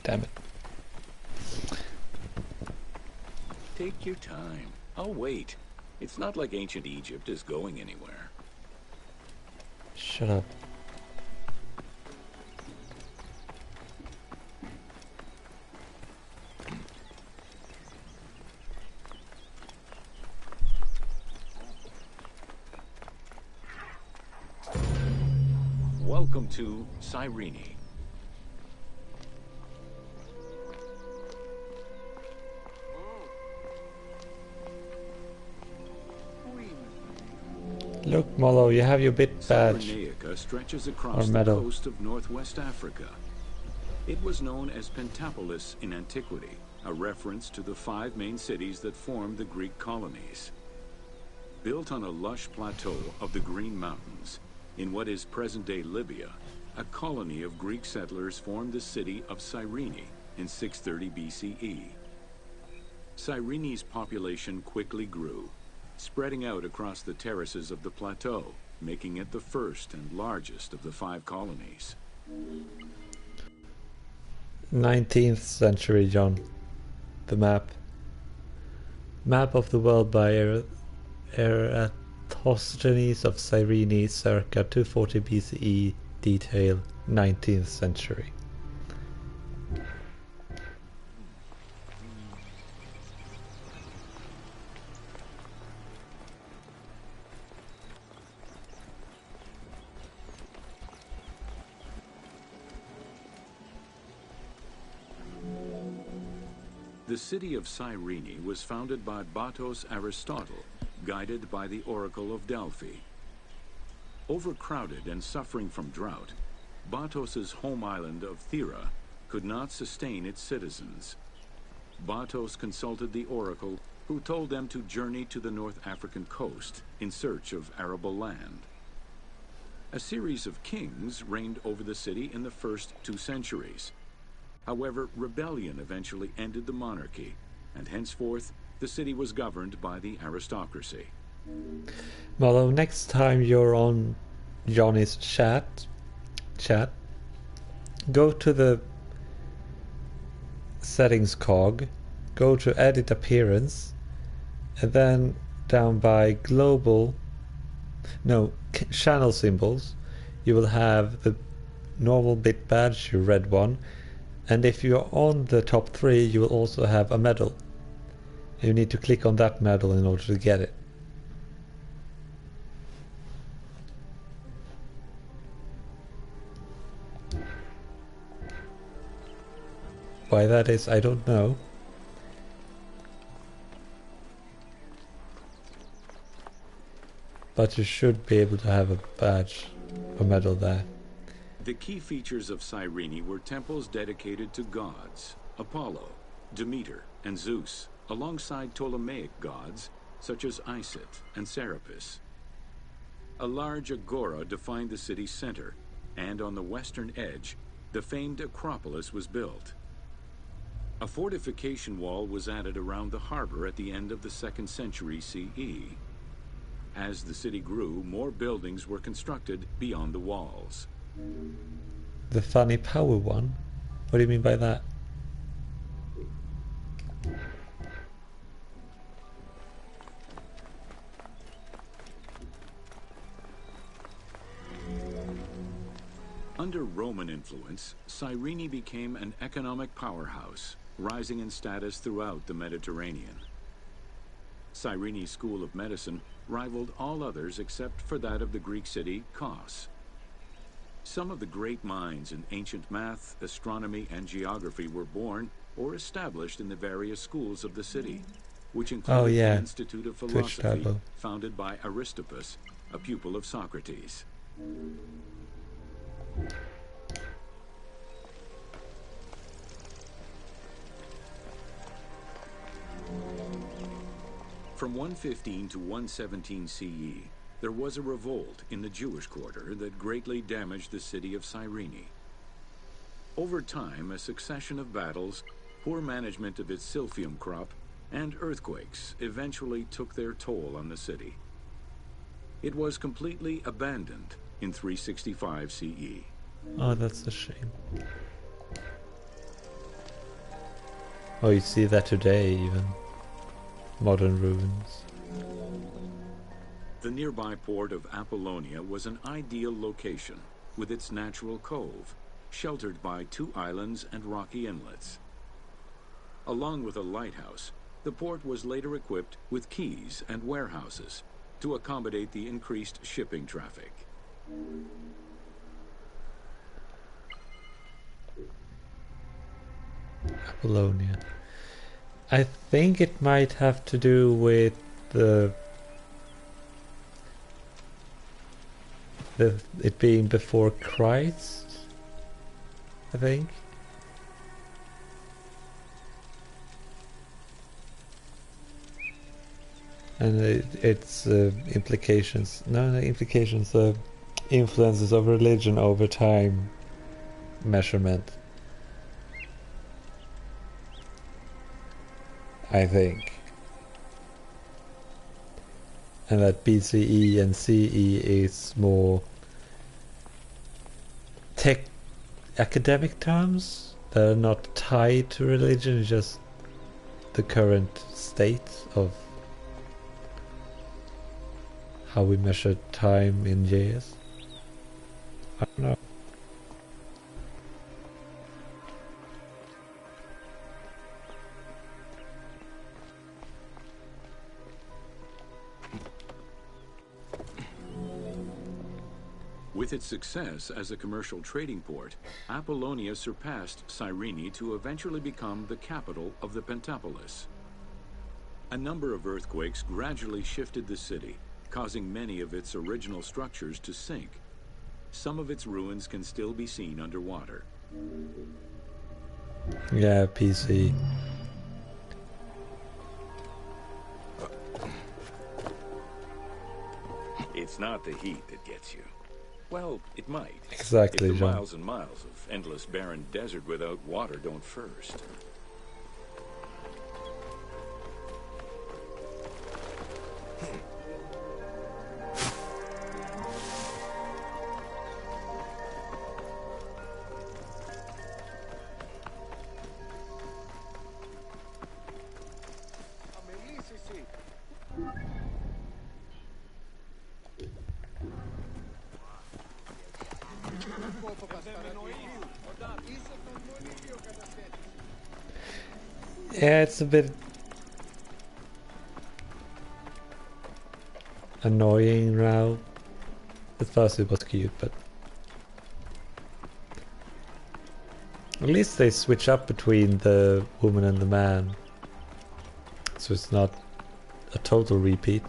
Damn it. Take your time. I'll wait. It's not like ancient Egypt is going anywhere. Shut up. Welcome Welcome to Cyrene. Look, Molo, you have your bit badge. Cyrenaica stretches across the medal. coast of northwest Africa. It was known as Pentapolis in antiquity, a reference to the 5 main cities that formed the Greek colonies. Built on a lush plateau of the Green Mountains, in what is present-day Libya, a colony of Greek settlers formed the city of Cyrene in 630 BCE. Cyrene's population quickly grew, spreading out across the terraces of the plateau, making it the first and largest of the 5 colonies. 19th century, John. The map. Map of the world by Eratosthenes of Cyrene, circa 240 BCE, detail 19th century. The city of Cyrene was founded by Batos Aristotle, guided by the Oracle of Delphi. Overcrowded and suffering from drought, Batos's home island of Thera could not sustain its citizens. Batos consulted the Oracle, who told them to journey to the North African coast in search of arable land. A series of kings reigned over the city in the first 2 centuries. However, rebellion eventually ended the monarchy, and henceforth the city was governed by the aristocracy. Molo, next time you're on Johnny's chat, go to the settings cog, go to edit appearance, and then down by channel symbols, you will have the normal bit badge, your red one, and if you're on the top 3, you will also have a medal. You need to click on that medal in order to get it. Why that is, I don't know. But you should be able to have a badge, a medal there. The key features of Cyrene were temples dedicated to gods, Apollo, Demeter, and Zeus, alongside Ptolemaic gods such as Isis and Serapis. A large agora defined the city's center, and on the western edge, the famed Acropolis was built. A fortification wall was added around the harbor at the end of the 2nd century CE. As the city grew, more buildings were constructed beyond the walls. The funny power one? What do you mean by that? Under Roman influence, Cyrene became an economic powerhouse, rising in status throughout the Mediterranean. Cyrene's School of Medicine rivaled all others except for that of the Greek city Kos. Some of the great minds in ancient math, astronomy, and geography were born or established in the various schools of the city, which included the Institute of Philosophy, founded by Aristippus, a pupil of Socrates. From 115 to 117 CE, there was a revolt in the Jewish quarter that greatly damaged the city of Cyrene. Over time, a succession of battles, poor management of its silphium crop, and earthquakes eventually took their toll on the city. It was completely abandoned in 365 CE. Oh, that's a shame. Oh, you see that today even. Modern ruins. The nearby port of Apollonia was an ideal location, with its natural cove, sheltered by 2 islands and rocky inlets. Along with a lighthouse, the port was later equipped with quays and warehouses to accommodate the increased shipping traffic. Apollonia. I think it might have to do with it being before Christ, I think. And its implications, influences of religion over time measurement, I think. And that BCE and CE is more academic terms that are not tied to religion, just the current state of how we measure time in years. I don't know. With its success as a commercial trading port, Apollonia surpassed Cyrene to eventually become the capital of the Pentapolis. A number of earthquakes gradually shifted the city, causing many of its original structures to sink. Some of its ruins can still be seen underwater. Yeah, PC. It's not the heat that gets you. Well, it might. Exactly, if the John. miles and miles of endless barren desert without water don't first. Yeah, it's a bit annoying now. At first it was cute, but at least they switch up between the woman and the man, so it's not a total repeat.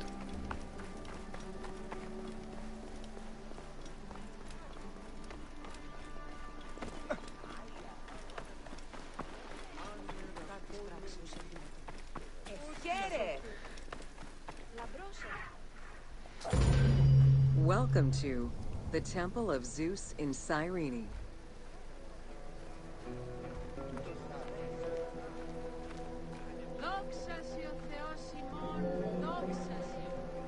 Welcome to the Temple of Zeus in Cyrene.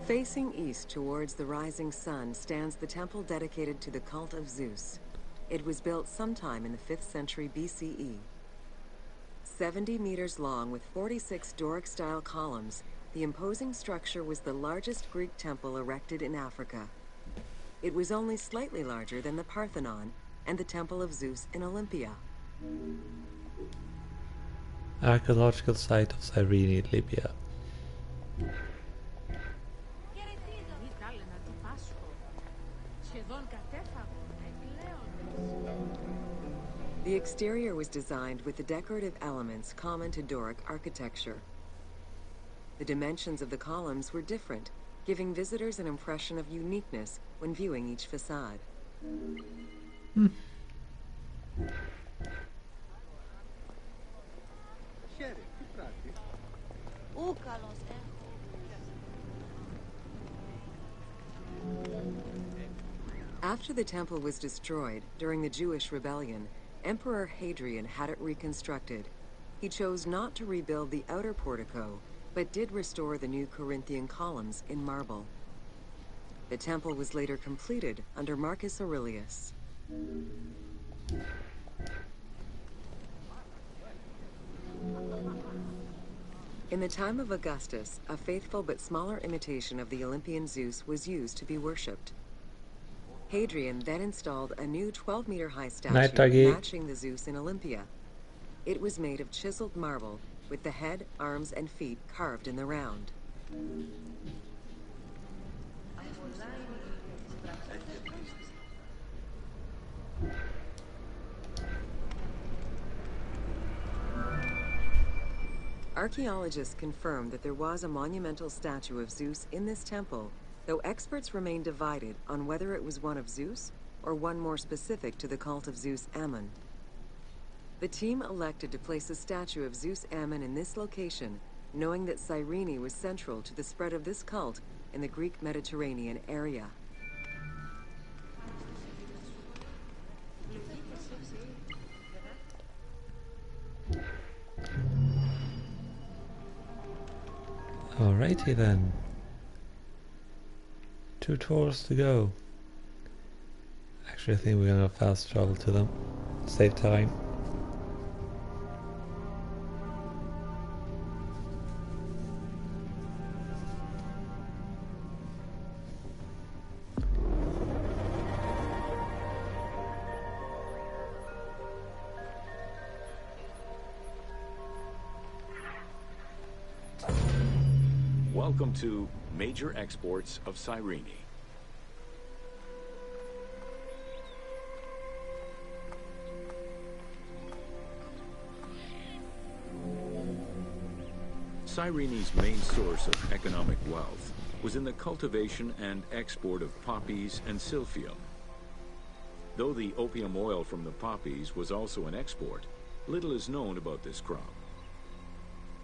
Facing east towards the rising sun stands the temple dedicated to the cult of Zeus. It was built sometime in the 5th century BCE. 70 meters long with 46 Doric-style columns, the imposing structure was the largest Greek temple erected in Africa. It was only slightly larger than the Parthenon and the Temple of Zeus in Olympia. Archaeological site of Cyrene, Libya. The exterior was designed with the decorative elements common to Doric architecture. The dimensions of the columns were different, giving visitors an impression of uniqueness when viewing each facade. After the temple was destroyed during the Jewish rebellion, Emperor Hadrian had it reconstructed. He chose not to rebuild the outer portico, but did restore the new Corinthian columns in marble. The temple was later completed under Marcus Aurelius. In the time of Augustus, a faithful but smaller imitation of the Olympian Zeus was used to be worshipped. Hadrian then installed a new 12-meter-high statue matching the Zeus in Olympia. It was made of chiseled marble, with the head, arms, and feet carved in the round. Archaeologists confirm that there was a monumental statue of Zeus in this temple, though experts remain divided on whether it was one of Zeus or one more specific to the cult of Zeus Ammon. The team elected to place a statue of Zeus Ammon in this location, knowing that Cyrene was central to the spread of this cult in the Greek Mediterranean area. Alrighty then. 2 tours to go. Actually, I think we're gonna fast travel to them. Save time. Welcome to Major Exports of Cyrene. Cyrene's main source of economic wealth was in the cultivation and export of poppies and silphium. Though the opium oil from the poppies was also an export, little is known about this crop.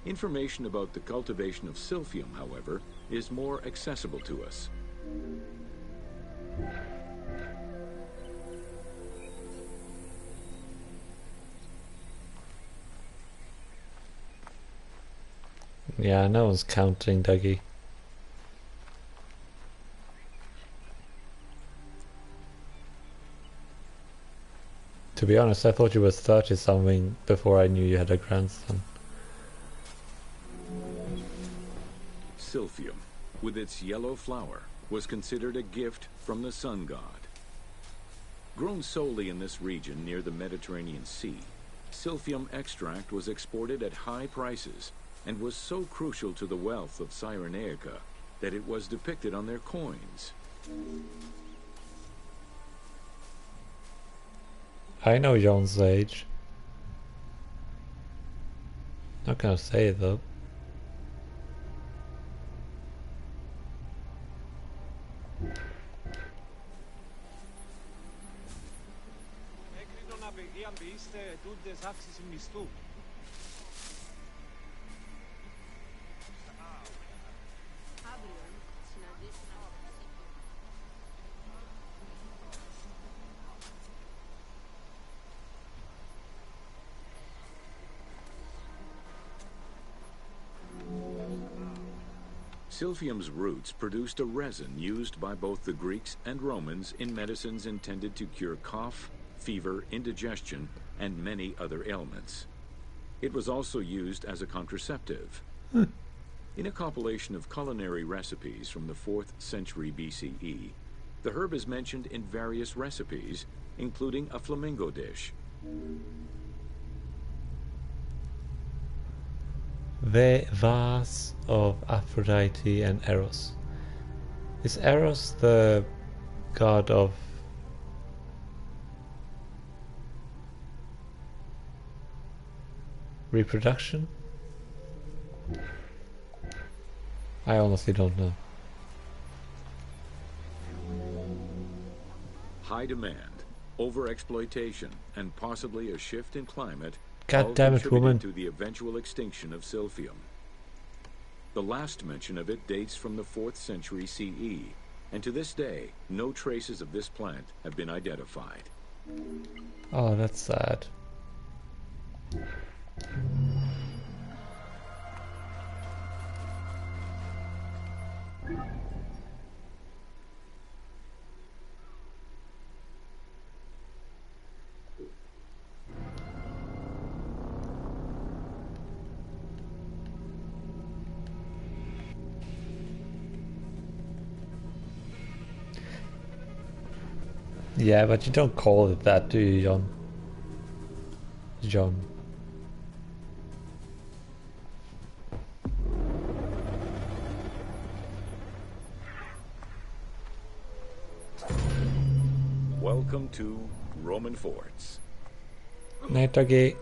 Information about the cultivation of silphium, however, is more accessible to us. Yeah, no one's counting, Dougie. To be honest, I thought you were 30-something before I knew you had a grandson. Silphium, with its yellow flower, was considered a gift from the sun god. Grown solely in this region near the Mediterranean Sea, silphium extract was exported at high prices and was so crucial to the wealth of Cyrenaica that it was depicted on their coins. I know John's age. Not gonna say it though. Silphium's roots produced a resin used by both the Greeks and Romans in medicines intended to cure cough, fever, indigestion, and many other ailments. It was also used as a contraceptive. In a compilation of culinary recipes from the 4th century BCE, the herb is mentioned in various recipes, including a flamingo dish. The vase of Aphrodite and Eros. Is Eros the god of reproduction? I honestly don't know. High demand, overexploitation, and possibly a shift in climate God damn it, woman. to the eventual extinction of silphium. The last mention of it dates from the 4th century CE, and to this day, no traces of this plant have been identified. Oh, that's sad. Yeah, but you don't call it that, do you, John? John. Welcome to Roman forts. Night, Dougie.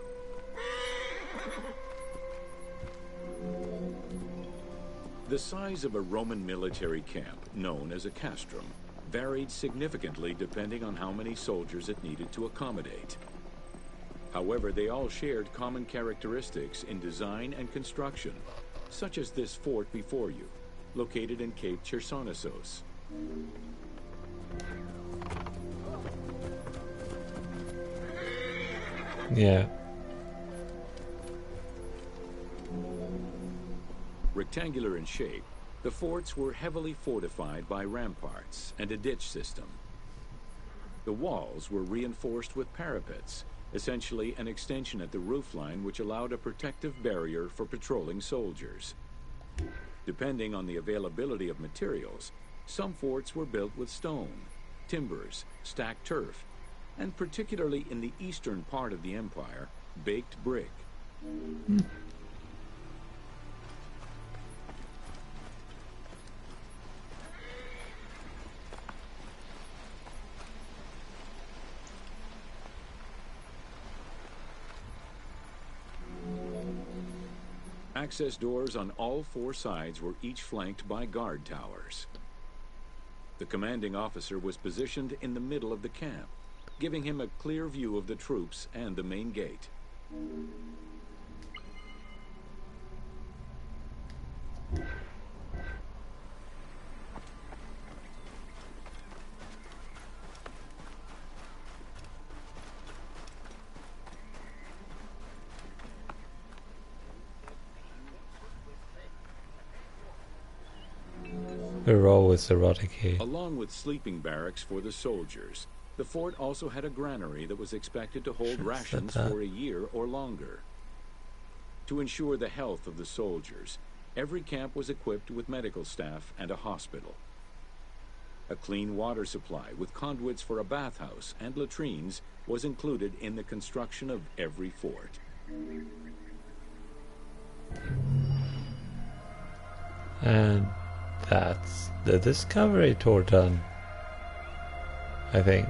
The size of a Roman military camp, known as a castrum, varied significantly depending on how many soldiers it needed to accommodate. However, they all shared common characteristics in design and construction, such as this fort before you, located in Cape Chersonesos. Yeah. Rectangular in shape, the forts were heavily fortified by ramparts and a ditch system. The walls were reinforced with parapets, essentially an extension at the roofline which allowed a protective barrier for patrolling soldiers. Depending on the availability of materials, some forts were built with stone, timbers, stacked turf, and particularly in the eastern part of the empire, baked brick. Access doors on all four sides were each flanked by guard towers. The commanding officer was positioned in the middle of the camp, giving him a clear view of the troops and the main gate. We're always erotic here. Along with sleeping barracks for the soldiers, the fort also had a granary that was expected to hold rations for a year or longer. To ensure the health of the soldiers, every camp was equipped with medical staff and a hospital. A clean water supply with conduits for a bathhouse and latrines was included in the construction of every fort. And that's the discovery tour done, I think.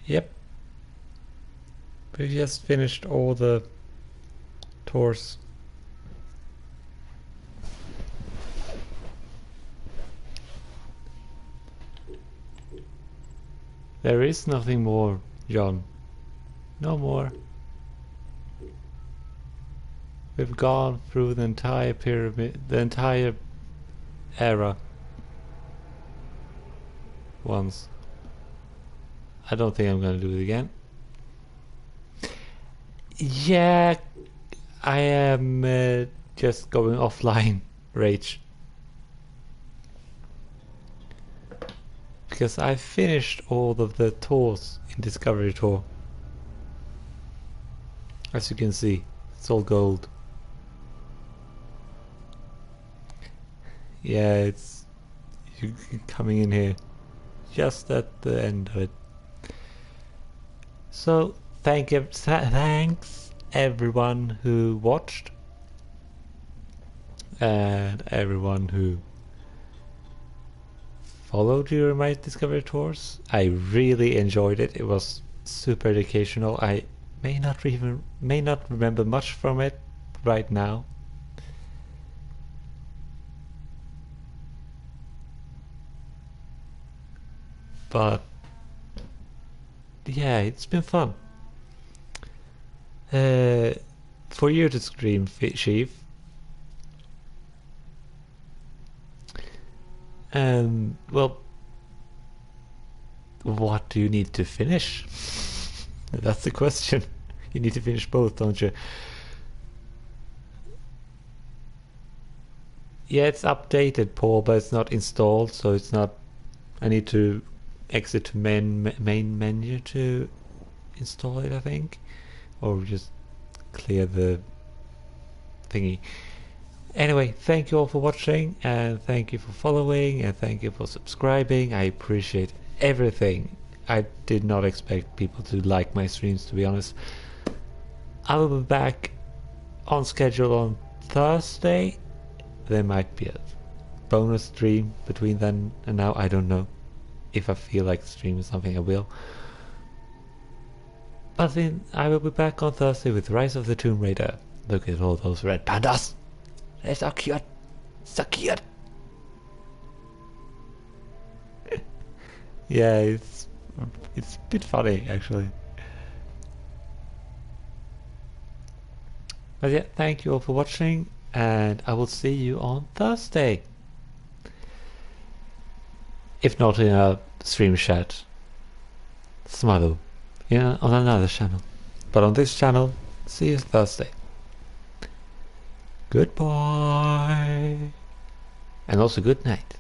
Yep. We just finished all the tours. There is nothing more, John. No more. We've gone through the entire pyramid, the entire era once. I don't think I'm gonna do it again. Yeah, I am just going offline, rage. Because I finished all of the tours in Discovery Tour. As you can see, it's all gold. Yeah, it's you coming in here just at the end of it. So thanks everyone who watched and everyone who followed during my Discovery tours. I really enjoyed it. It was super educational. I may not remember much from it right now. But yeah, it's been fun. For you to stream, Chief. Well, what do you need to finish? That's the question. You need to finish both, don't you? Yeah, it's updated, Paul, but it's not installed, so it's not. I need to exit to main menu to install it, I think, or just clear the thingy. Anyway, thank you all for watching, and thank you for following, and thank you for subscribing. I appreciate everything. I did not expect people to like my streams, to be honest. I will be back on schedule on Thursday. There might be a bonus stream between then and now, I don't know. If I feel like streaming something, I will. But then I will be back on Thursday with Rise of the Tomb Raider. Look at all those red pandas. They're so cute. So cute. Yeah, it's a bit funny actually. But yeah, thank you all for watching, and I will see you on Thursday. If not in a stream chat, Smother, yeah, on another channel. But on this channel, see you Thursday. Goodbye. And also good night.